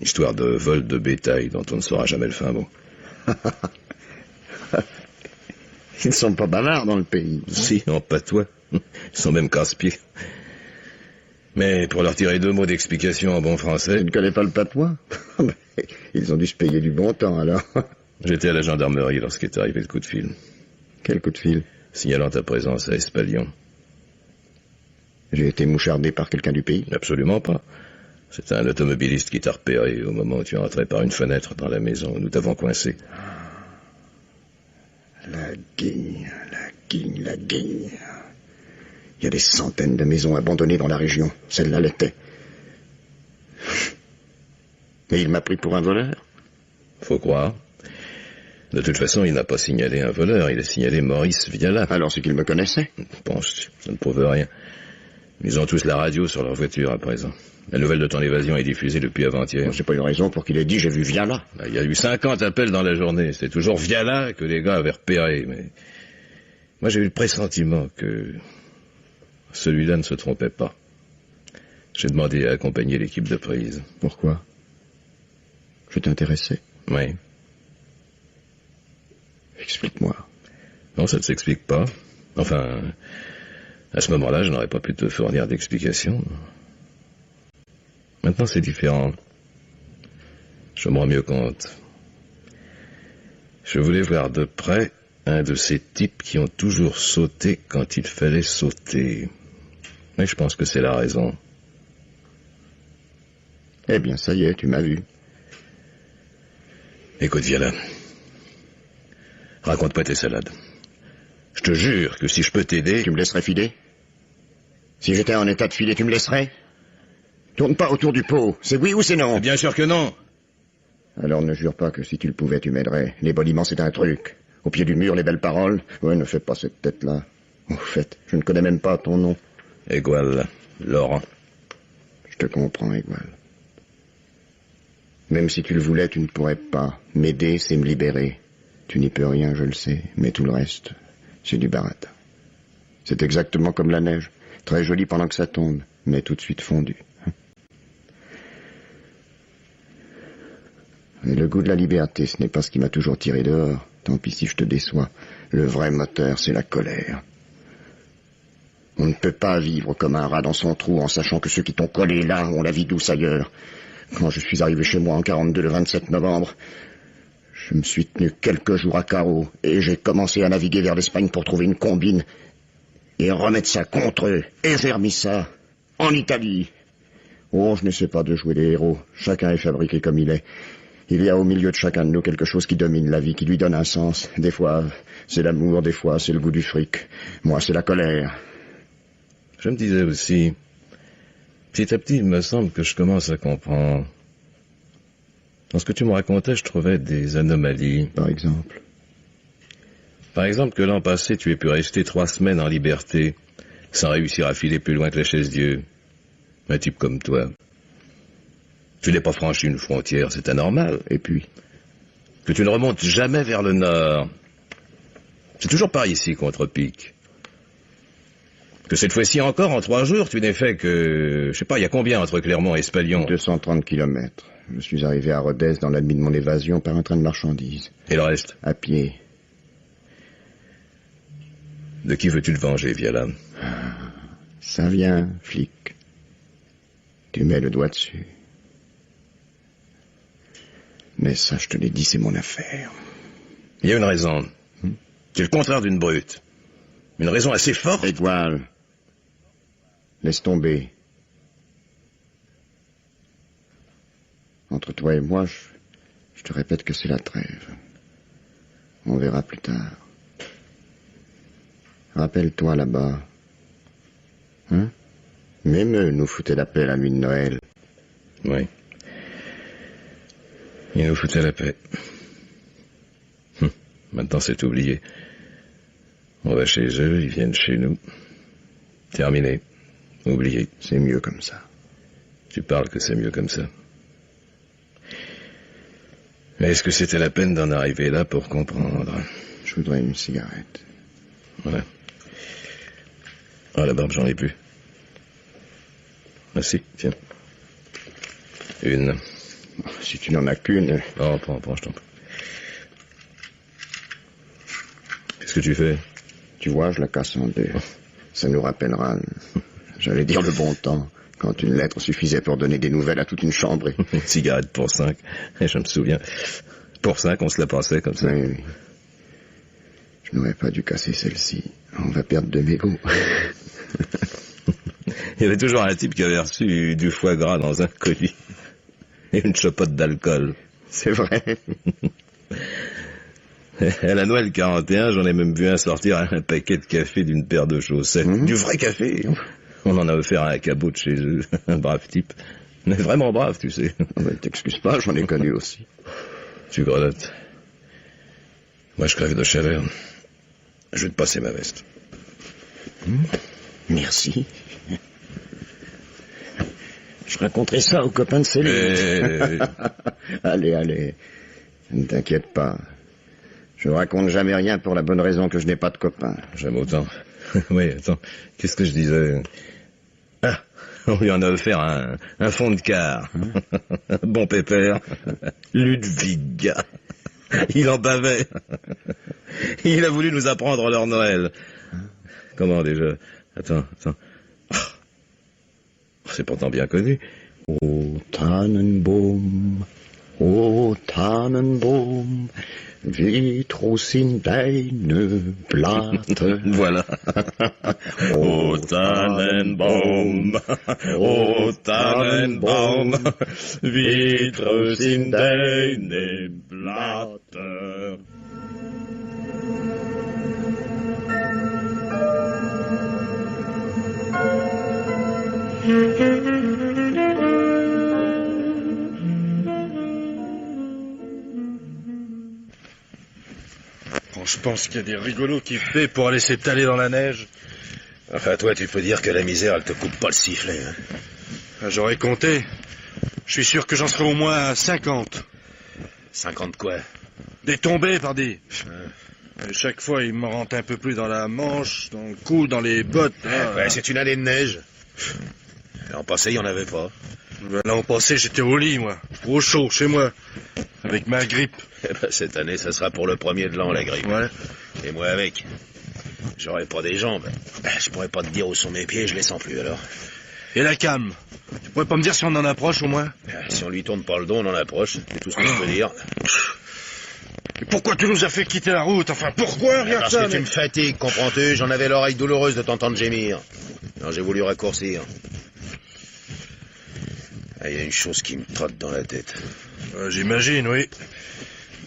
Histoire de vol de bétail dont on ne saura jamais le fin mot. Ils ne sont pas bavards dans le pays. Si, en patois. Ils sont même casse-pieds. Mais pour leur tirer 2 mots d'explication en bon français... Tu ne connais pas le patois? Ils ont dû se payer du bon temps, alors. J'étais à la gendarmerie lorsqu'est arrivé le coup de fil. Quel coup de fil? Signalant ta présence à Espalion. J'ai été mouchardé par quelqu'un du pays? Absolument pas. C'est un automobiliste qui t'a repéré au moment où tu entrais par une fenêtre dans la maison où nous t'avons coincé. La guigne, la guigne, la guigne. Il y a des centaines de maisons abandonnées dans la région. Celle-là l'était. Et il m'a pris pour un voleur? Faut croire. De toute façon, il n'a pas signalé un voleur, il a signalé Maurice Viala. Alors c'est qu'il me connaissait? Penses-tu? Ça ne prouve rien. Ils ont tous la radio sur leur voiture à présent. La nouvelle de ton évasion est diffusée depuis avant-hier. C'est pas une raison pour qu'il ait dit « j'ai vu Viala ». Il y a eu 50 appels dans la journée. C'était toujours Viala que les gars avaient repéré, mais... Moi, j'ai eu le pressentiment que... celui-là ne se trompait pas. J'ai demandé à accompagner l'équipe de prise. Pourquoi? Je t'intéressais? Oui. Explique-moi. Non, ça ne s'explique pas. Enfin, à ce moment-là, je n'aurais pas pu te fournir d'explications. Maintenant, c'est différent. Je me rends mieux compte. Je voulais voir de près un de ces types qui ont toujours sauté quand il fallait sauter. Mais je pense que c'est la raison. Eh bien, ça y est, tu m'as vu. Écoute, Viala. Raconte-moi tes salades. Je te jure que si je peux t'aider... Tu me laisserais filer? Si j'étais en état de filer, tu me laisserais? Tourne pas autour du pot. C'est oui ou c'est non? Bien sûr que non. Alors ne jure pas que si tu le pouvais, tu m'aiderais. Les boniments, c'est un truc. Au pied du mur, les belles paroles. Ouais, ne fais pas cette tête-là. Au fait, je ne connais même pas ton nom. Égual, Laurent. Je te comprends, Égual. Même si tu le voulais, tu ne pourrais pas. M'aider, c'est me libérer. Tu n'y peux rien, je le sais, mais tout le reste, c'est du baratin. C'est exactement comme la neige. Très jolie pendant que ça tombe, mais tout de suite fondue. Et le goût de la liberté, ce n'est pas ce qui m'a toujours tiré dehors. Tant pis si je te déçois. Le vrai moteur, c'est la colère. On ne peut pas vivre comme un rat dans son trou en sachant que ceux qui t'ont collé là ont la vie douce ailleurs. Quand je suis arrivé chez moi en 42 le 27 novembre, je me suis tenu quelques jours à carreau et j'ai commencé à naviguer vers l'Espagne pour trouver une combine et remettre ça contre eux. Et j'ai remis ça en Italie. Oh, je n'essaie pas de jouer les héros. Chacun est fabriqué comme il est. Il y a au milieu de chacun de nous quelque chose qui domine la vie, qui lui donne un sens. Des fois, c'est l'amour, des fois, c'est le goût du fric. Moi, c'est la colère. Je me disais aussi, petit à petit, il me semble que je commence à comprendre. Dans ce que tu me racontais, je trouvais des anomalies. Par exemple? Par exemple que l'an passé, tu aies pu rester 3 semaines en liberté, sans réussir à filer plus loin que la chaise-dieu. Un type comme toi. Tu n'as pas franchi une frontière, c'est anormal. Et puis? Que tu ne remontes jamais vers le nord. C'est toujours par ici qu'on te repique. Que cette fois-ci encore, en 3 jours, tu n'es fait que... Je sais pas, il y a combien entre Clermont et Espalion? 230 kilomètres. Je suis arrivé à Rodez dans la nuit de mon évasion par un train de marchandises. Et le reste? À pied. De qui veux-tu te venger, Viala? Ça vient, flic. Tu mets le doigt dessus. Mais ça, je te l'ai dit, c'est mon affaire. Il y a une raison. C'est le contraire d'une brute. Une raison assez forte. Égual. Laisse tomber. Entre toi et moi, je te répète que c'est la trêve. On verra plus tard. Rappelle-toi là-bas. Hein? Même eux nous foutaient la paix la nuit de Noël. Oui. Ils nous foutaient la paix. Maintenant, c'est oublié. On va chez eux, ils viennent chez nous. Terminé. Oublié. C'est mieux comme ça. Tu parles que c'est mieux comme ça. Mais est-ce que c'était la peine d'en arriver là pour comprendre? Je voudrais une cigarette. Voilà. Ah, la barbe, j'en ai plus. Ah si, tiens. Une. Si tu n'en as qu'une... Oh, prends, je t'en prie. Qu'est-ce que tu fais? Tu vois, je la casse en deux. Ça nous rappellera, j'allais dire le bon temps, quand une lettre suffisait pour donner des nouvelles à toute une chambre. Une cigarette pour 5. Je me souviens. Pour 5, on se la passait comme ça. Oui. Je n'aurais pas dû casser celle-ci. On va perdre de mégots. Il y avait toujours un type qui avait reçu du foie gras dans un colis. Et une chopotte d'alcool. C'est vrai. À la Noël 41, j'en ai même vu un sortir un paquet de café d'une paire de chaussettes. Du vrai café. On en a offert un à cabot de chez eux. Un brave type. Mais vraiment brave, tu sais. T'excuses pas, j'en ai connu aussi. Tu grelottes. Moi, je crève de chaleur. Je vais te passer ma veste. Merci. Je raconterai ça aux copains de Céline. Allez. Ne t'inquiète pas. Je ne raconte jamais rien pour la bonne raison que je n'ai pas de copains. J'aime autant. Oui, attends. Qu'est-ce que je disais? Ah, on lui en a offert un fond de quart. Bon pépère. Ludwig. Il en bavait. Il a voulu nous apprendre leur Noël. Comment déjà? Attends. C'est pourtant bien connu. O Tannenbaum, wie trost in deine Blatte. Voilà. O Tannenbaum, wie trost in deine Blatte. Quand je pense qu'il y a des rigolos qui paient pour aller s'étaler dans la neige. Enfin, toi, tu peux dire que la misère, elle te coupe pas le sifflet. Hein. J'aurais compté. Je suis sûr que j'en serai au moins à 50. 50 quoi? Des tombées, pardi. Et chaque fois, il m'en rentre un peu plus dans la manche, dans le cou, dans les bottes. Ouais, c'est une année de neige. L'an passé, il n'y en avait pas. L'an passé, j'étais au lit, moi. Au chaud, chez moi. Avec ma grippe. Eh ben, cette année, ça sera pour le premier de l'an, la grippe. Ouais. Et moi avec. J'aurais pas des jambes. Je pourrais pas te dire où sont mes pieds, je les sens plus alors. Et la cam? Tu pourrais pas me dire si on en approche, au moins? Si on lui tourne pas le dos, on en approche. C'est tout ce que je peux dire. Et pourquoi tu nous as fait quitter la route? Enfin, pourquoi? Rien Parce que ça, que tu me fatigues, comprends-tu? J'en avais l'oreille douloureuse de t'entendre gémir. Alors j'ai voulu raccourcir. Il y a une chose qui me trotte dans la tête. J'imagine, oui.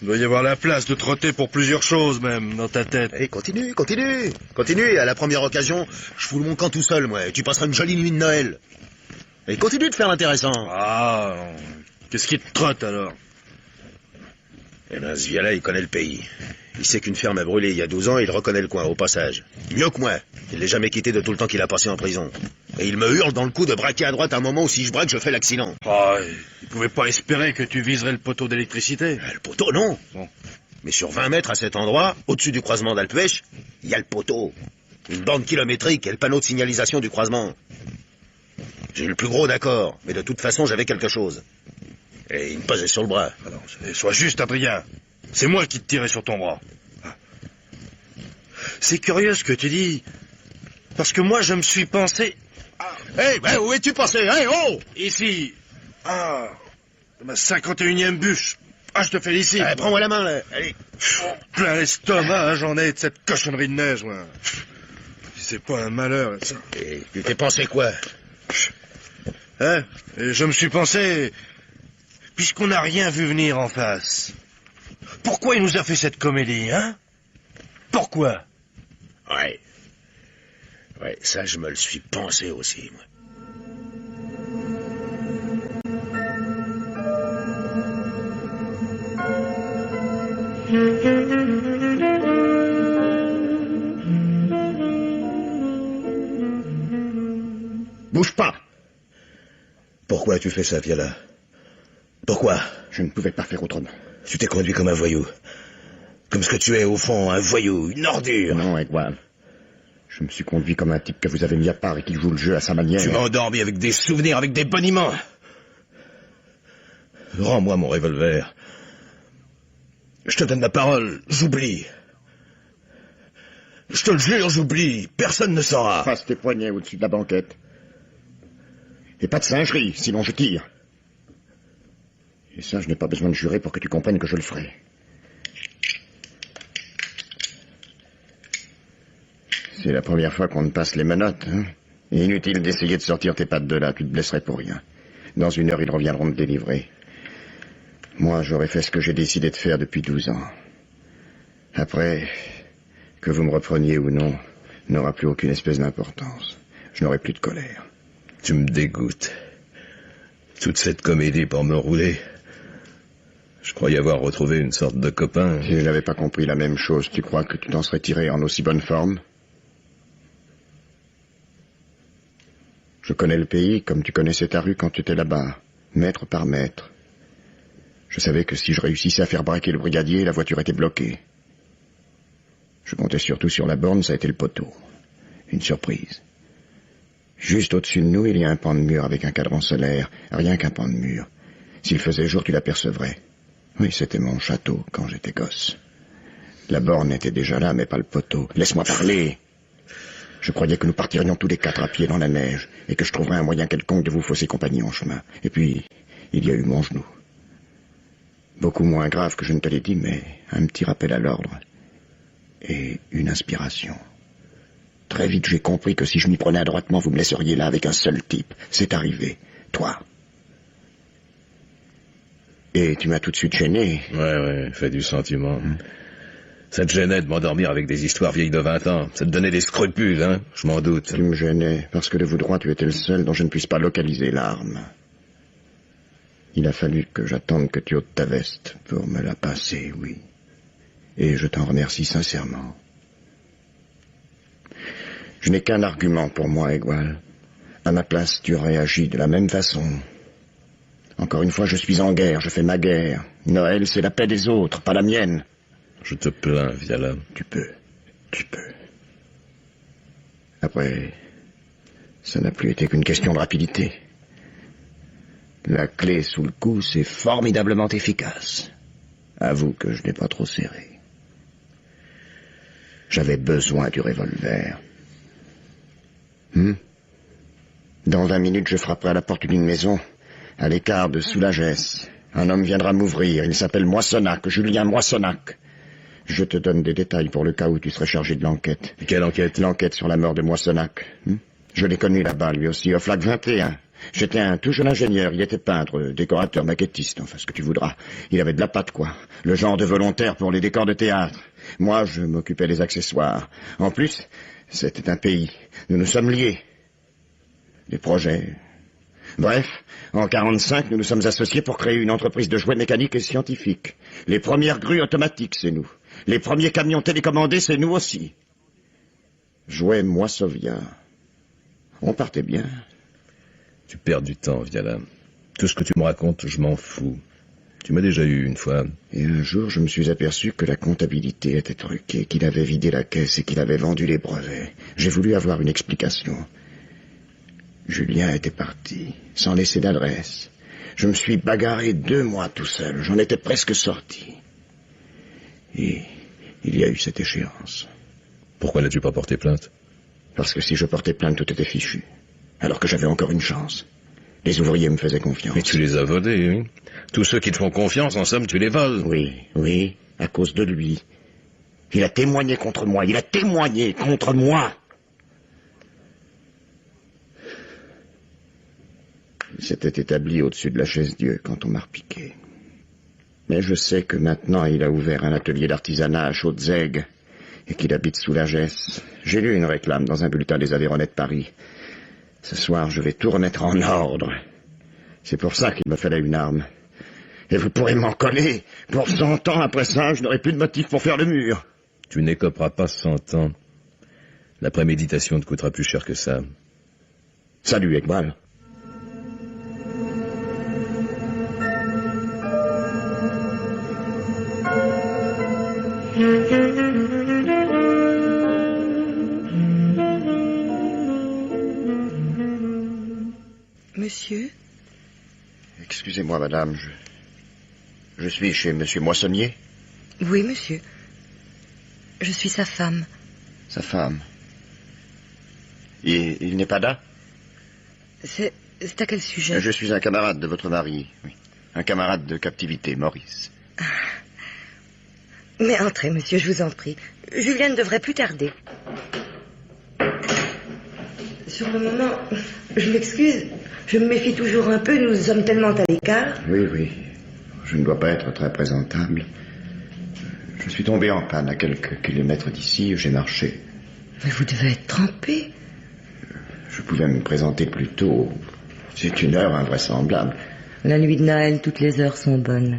Il doit y avoir la place de trotter pour plusieurs choses, même, dans ta tête. Allez, continue. À la première occasion, je fous mon camp tout seul, moi. Tu passeras une jolie nuit de Noël. Et continue de faire l'intéressant. Ah, qu'est-ce qui te trotte, alors? Eh ben, ce vieux-là, il connaît le pays. Il sait qu'une ferme a brûlé il y a 12 ans et il reconnaît le coin, au passage. Mieux que moi. Il l'est jamais quitté de tout le temps qu'il a passé en prison. Et il me hurle dans le cou de braquer à droite à un moment où si je braque, je fais l'accident. Ah, il pouvait pas espérer que tu viserais le poteau d'électricité. Le poteau, non. Bon. Mais sur 20 mètres à cet endroit, au-dessus du croisement d'Alpech, il y a le poteau. Une bande kilométrique et le panneau de signalisation du croisement. J'ai eu le plus gros, d'accord. Mais de toute façon, j'avais quelque chose. Et il me pesait sur le bras. Alors, sois juste, Adrien. C'est moi qui te tirais sur ton bras. C'est curieux ce que tu dis. Parce que moi, je me suis pensé... Hey, où es-tu passé? Hey, oh! Ici. Ma 51e bûche. Je te félicite. Prends-moi la main, là. Allez. Plein l'estomac, j'en ai de cette cochonnerie de neige, moi. C'est pas un malheur, ça. Et tu t'es pensé quoi? Et je me suis pensé... Puisqu'on n'a rien vu venir en face... Pourquoi il nous a fait cette comédie, hein? Pourquoi? Ouais, ça je me le suis pensé aussi, moi. Bouge pas! Pourquoi tu fais ça, Fiala? Pourquoi? Je ne pouvais pas faire autrement. Tu t'es conduit comme un voyou. Comme ce que tu es, au fond, un voyou, une ordure. Non, Egwal. Je me suis conduit comme un type que vous avez mis à part et qui joue le jeu à sa manière. Tu m'as endormi avec des souvenirs, avec des boniments. Rends-moi mon revolver. Je te donne ma parole, j'oublie. Je te le jure, j'oublie. Personne ne saura. Passe tes poignets au-dessus de la banquette. Et pas de singerie, sinon je tire. Et ça, je n'ai pas besoin de jurer pour que tu comprennes que je le ferai. C'est la première fois qu'on me passe les menottes, hein? Inutile d'essayer de sortir tes pattes de là, tu te blesserais pour rien. Dans 1 heure, ils reviendront te délivrer. Moi, j'aurais fait ce que j'ai décidé de faire depuis 12 ans. Après, que vous me repreniez ou non, n'aura plus aucune espèce d'importance. Je n'aurai plus de colère. Tu me dégoûtes. Toute cette comédie pour me rouler. Je croyais avoir retrouvé une sorte de copain. Si je n'avais pas compris la même chose, tu crois que tu t'en serais tiré en aussi bonne forme? Je connais le pays comme tu connaissais ta rue quand tu étais là-bas, mètre par mètre. Je savais que si je réussissais à faire braquer le brigadier, la voiture était bloquée. Je comptais surtout sur la borne, ça a été le poteau. Une surprise. Juste au-dessus de nous, il y a un pan de mur avec un cadran solaire, rien qu'un pan de mur. S'il faisait jour, tu l'apercevrais. Oui, c'était mon château quand j'étais gosse. La borne était déjà là, mais pas le poteau. Laisse-moi parler. Je croyais que nous partirions tous les 4 à pied dans la neige, et que je trouverais un moyen quelconque de vous fausser compagnie en chemin. Et puis, il y a eu mon genou. Beaucoup moins grave que je ne te l'ai dit, mais un petit rappel à l'ordre. Et une inspiration. Très vite, j'ai compris que si je m'y prenais adroitement, vous me laisseriez là avec un seul type. C'est arrivé. Toi. Et tu m'as tout de suite gêné. Ouais, fait du sentiment. Ça te gênait de m'endormir avec des histoires vieilles de 20 ans. Ça te donnait des scrupules, hein? Je m'en doute. Tu me gênais, parce que de vous droit, tu étais le seul dont je ne puisse pas localiser l'arme. Il a fallu que j'attende que tu ôtes ta veste pour me la passer, oui. Et je t'en remercie sincèrement. Je n'ai qu'un argument pour moi, Egual. À ma place, tu aurais agi de la même façon. Encore une fois, je suis en guerre, je fais ma guerre. Noël, c'est la paix des autres, pas la mienne. Je te plains, Viala. Tu peux. Après, ça n'a plus été qu'une question de rapidité. La clé sous le cou, c'est formidablement efficace. Avoue que je n'ai pas trop serré. J'avais besoin du revolver. Dans 20 minutes, je frapperai à la porte d'une maison, à l'écart de Soulagès. Un homme viendra m'ouvrir, il s'appelle Moissonnac, Julien Moissonnac. Je te donne des détails pour le cas où tu serais chargé de l'enquête. Quelle enquête? L'enquête sur la mort de Moissonnac. Je l'ai connu là-bas, lui aussi, au Flac 21. J'étais un tout jeune ingénieur, il était peintre, décorateur, maquettiste, enfin ce que tu voudras. Il avait de la patte, quoi. Le genre de volontaire pour les décors de théâtre. Moi, je m'occupais des accessoires. En plus, c'était un pays. Nous nous sommes liés. Des projets. Bref, en 45, nous nous sommes associés pour créer une entreprise de jouets mécaniques et scientifiques. Les premières grues automatiques, c'est nous. Les premiers camions télécommandés, c'est nous aussi. Jouets moissoviens. On partait bien. Tu perds du temps, Viala. Tout ce que tu me racontes, je m'en fous. Tu m'as déjà eu une fois. Et un jour, je me suis aperçu que la comptabilité était truquée, qu'il avait vidé la caisse et qu'il avait vendu les brevets. J'ai voulu avoir une explication. Julien était parti, sans laisser d'adresse. Je me suis bagarré 2 mois tout seul. J'en étais presque sorti. Et il y a eu cette échéance. Pourquoi n'as-tu pas porté plainte? Parce que si je portais plainte, tout était fichu. Alors que j'avais encore une chance. Les ouvriers me faisaient confiance. Mais tu les as volés, oui. Tous ceux qui te font confiance, en somme, tu les voles. Oui, à cause de lui. Il a témoigné contre moi, Il s'était établi au-dessus de la chaise-Dieu quand on m'a repiqué. Mais je sais que maintenant il a ouvert un atelier d'artisanat à Chaudes-Aigues et qu'il habite sous la Gesse. J'ai lu une réclame dans un bulletin des Aveyronnais de Paris. Ce soir, je vais tout remettre en ordre. C'est pour ça qu'il me fallait une arme. Et vous pourrez m'en coller. Pour 100 ans après ça, je n'aurai plus de motif pour faire le mur. Tu n'écoperas pas 100 ans. La préméditation te coûtera plus cher que ça. Salut, Egual. Monsieur? Excusez-moi, madame, je suis chez monsieur Moissonnier. Oui, monsieur. Je suis sa femme. Sa femme. Il n'est pas là? C'est à quel sujet? Je suis un camarade de votre mari, oui. Un camarade de captivité, Maurice. Mais entrez, monsieur, je vous en prie. Julien ne devrait plus tarder. Sur le moment, je m'excuse, je me méfie toujours un peu, nous sommes tellement à l'écart. Oui, oui. Je ne dois pas être très présentable. Je suis tombé en panne à quelques kilomètres d'ici, j'ai marché. Mais vous devez être trempé. Je pouvais me présenter plus tôt. C'est une heure invraisemblable. La nuit de Noël, toutes les heures sont bonnes.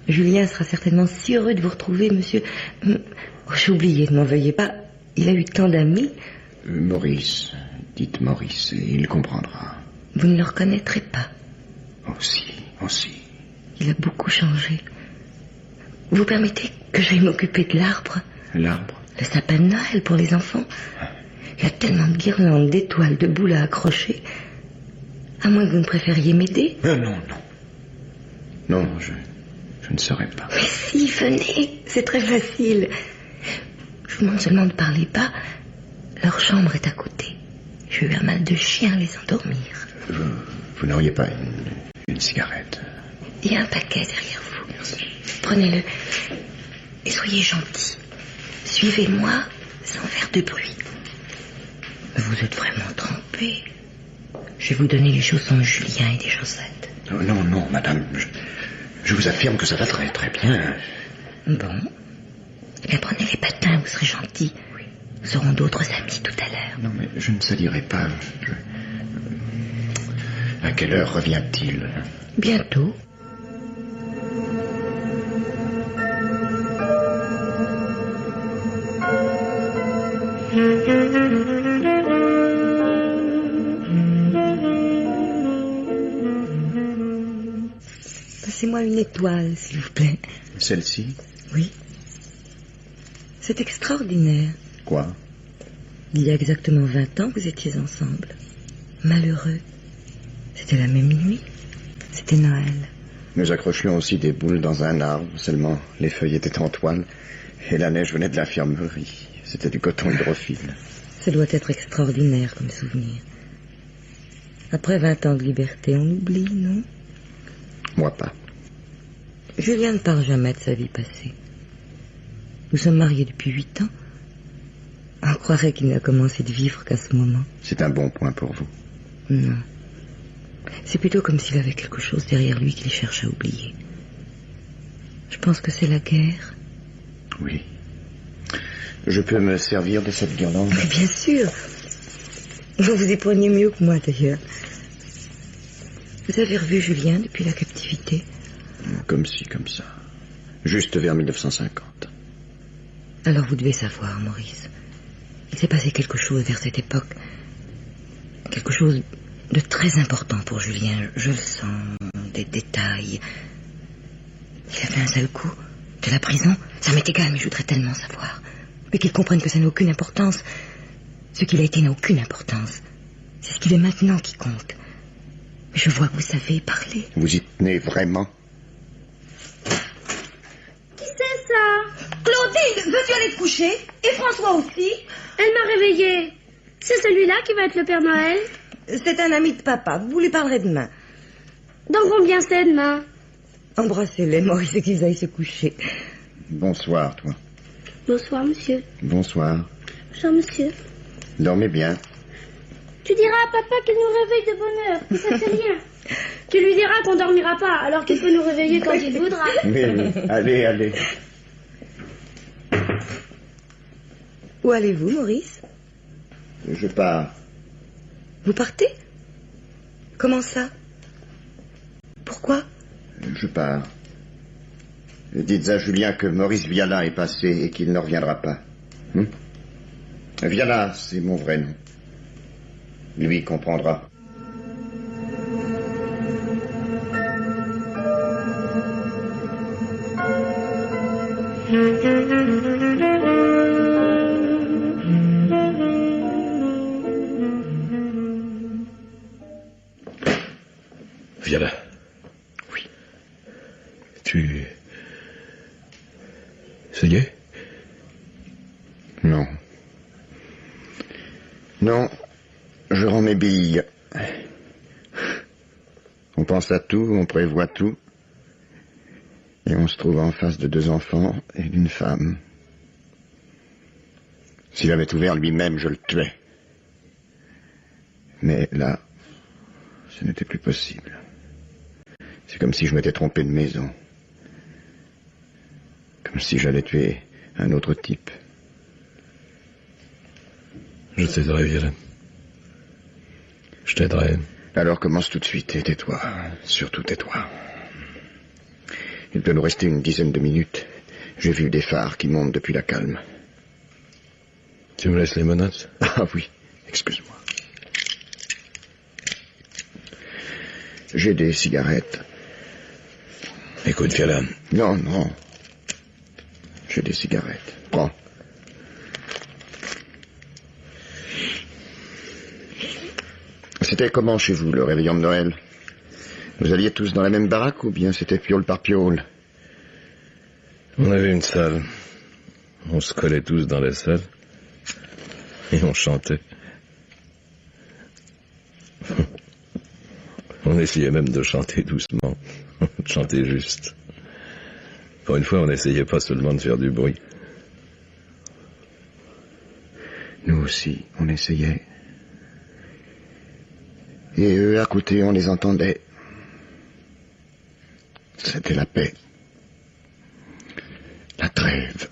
Julien sera certainement si heureux de vous retrouver, monsieur. Oh, j'ai oublié, ne m'en veuillez pas. Il a eu tant d'amis. Maurice, dites Maurice, et il comprendra. Vous ne le reconnaîtrez pas. Aussi. Il a beaucoup changé. Vous permettez que j'aille m'occuper de l'arbre? L'arbre? Le sapin de Noël pour les enfants. Il y a tellement de guirlandes, d'étoiles, de boules à accrocher. À moins que vous ne préfériez m'aider. Non. Non, je ne saurais pas. Mais si, venez, c'est très facile. Je vous demande seulement de parler pas. Leur chambre est à côté. J'ai eu un mal de chien à les endormir. Vous n'auriez pas une cigarette? Il y a un paquet derrière vous. Merci. Prenez-le et soyez gentils. Suivez-moi sans faire de bruit. Vous êtes vraiment trempé. Je vais vous donner les chaussons de Julien et des chaussettes. Non, madame. Je vous affirme que ça va très, très bien. Bon. Eh bien, prenez les patins, vous serez gentils. Nous aurons d'autres amis tout à l'heure. Non, mais je ne salirai pas. À quelle heure revient-il? Bientôt. Passez-moi une étoile, s'il vous plaît. Celle-ci? Oui. C'est extraordinaire. Quoi? Il y a exactement 20 ans, vous étiez ensemble. Malheureux. C'était la même nuit. C'était Noël. Nous accrochions aussi des boules dans un arbre, seulement les feuilles étaient en toile, et la neige venait de l'infirmerie. C'était du coton hydrophile. Ça doit être extraordinaire comme souvenir. Après 20 ans de liberté, on oublie, non? Moi pas. Julien ne parle jamais de sa vie passée. Nous sommes mariés depuis 8 ans. On croirait qu'il n'a commencé de vivre qu'à ce moment. C'est un bon point pour vous. Non. C'est plutôt comme s'il avait quelque chose derrière lui qu'il cherche à oublier. Je pense que c'est la guerre. Oui. Je peux me servir de cette guirlande? Mais bien sûr. Vous vous y preniez mieux que moi, d'ailleurs. Vous avez revu Julien depuis la captivité? Comme ci, comme ça. Juste vers 1950. Alors vous devez savoir, Maurice. Il s'est passé quelque chose vers cette époque. Quelque chose de très important pour Julien. Je le sens, des détails. Il a fait un sale coup. De la prison, ça m'est égal, mais je voudrais tellement savoir. Mais qu'il comprenne que ça n'a aucune importance. Ce qu'il a été n'a aucune importance. C'est ce qu'il est maintenant qui compte. Mais je vois que vous savez parler. Vous y tenez vraiment? Qui c'est ça? Claudine, veux-tu aller te coucher? Et François aussi? Elle m'a réveillée. C'est celui-là qui va être le Père Noël? C'est un ami de papa, vous lui parlerez demain. Dans combien c'est demain? Embrassez-les, Maurice, et qu'ils aillent se coucher. Bonsoir, toi. Bonsoir, monsieur. Bonsoir. Bonsoir, monsieur. Dormez bien. Tu diras à papa qu'il nous réveille de bonne heure, que ça fait rien. Tu lui diras qu'on dormira pas, alors qu'il peut nous réveiller quand il voudra. Mais allez. Où allez-vous, Maurice? Je pars. Vous partez? Comment ça? Pourquoi? Je pars. Dites à Julien que Maurice Viala est passé et qu'il ne reviendra pas. Viala, c'est mon vrai nom. Lui comprendra. Viala. Oui. Ça y est? Non. Non, je rends mes billes. On pense à tout, on prévoit tout. Et on se trouve en face de 2 enfants et d'une femme. S'il avait ouvert lui-même, je le tuais. Mais là, ce n'était plus possible. C'est comme si je m'étais trompé de maison. Comme si j'allais tuer un autre type. Je t'aiderai, Violaine. Je t'aiderai. Alors commence tout de suite et tais-toi. Surtout tais-toi. Il peut nous rester une dizaine de minutes. J'ai vu des phares qui montent depuis la calme. Tu me laisses les menottes? Ah oui, excuse-moi. J'ai des cigarettes. Écoute, Violaine. Non, non. J'ai des cigarettes. Prends. C'était comment chez vous, le réveillon de Noël? Vous alliez tous dans la même baraque ou bien c'était piole par piole? On avait une salle. On se collait tous dans la salle. Et on chantait. On essayait même de chanter doucement. De chanter juste. Pour une fois, on n'essayait pas seulement de faire du bruit. Nous aussi, on essayait. Et eux, à côté, on les entendait. C'était la paix. La trêve.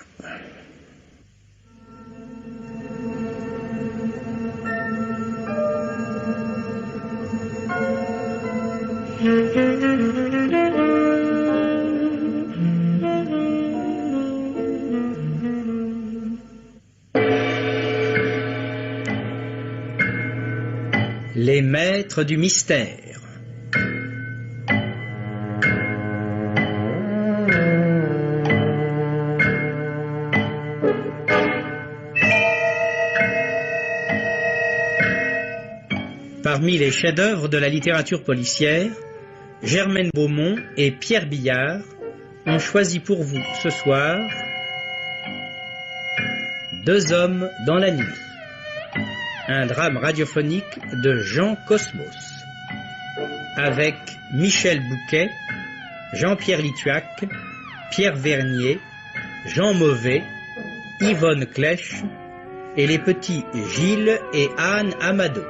Les maîtres du mystère. Parmi les chefs-d'œuvre de la littérature policière, Germaine Beaumont et Pierre Billard ont choisi pour vous ce soir Deux hommes dans la nuit, un drame radiophonique de Jean Cosmos, avec Michel Bouquet, Jean-Pierre Lituac, Pierre Vernier, Jean Mauvais, Yvonne Clèche et les petits Gilles et Anne Amado.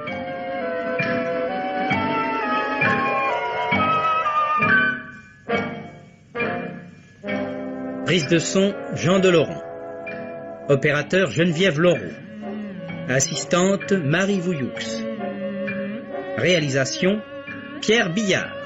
Prise de son, Jean Delaurent. Opérateur, Geneviève Laureau. Assistante, Marie Vouilloux. Réalisation, Pierre Billard.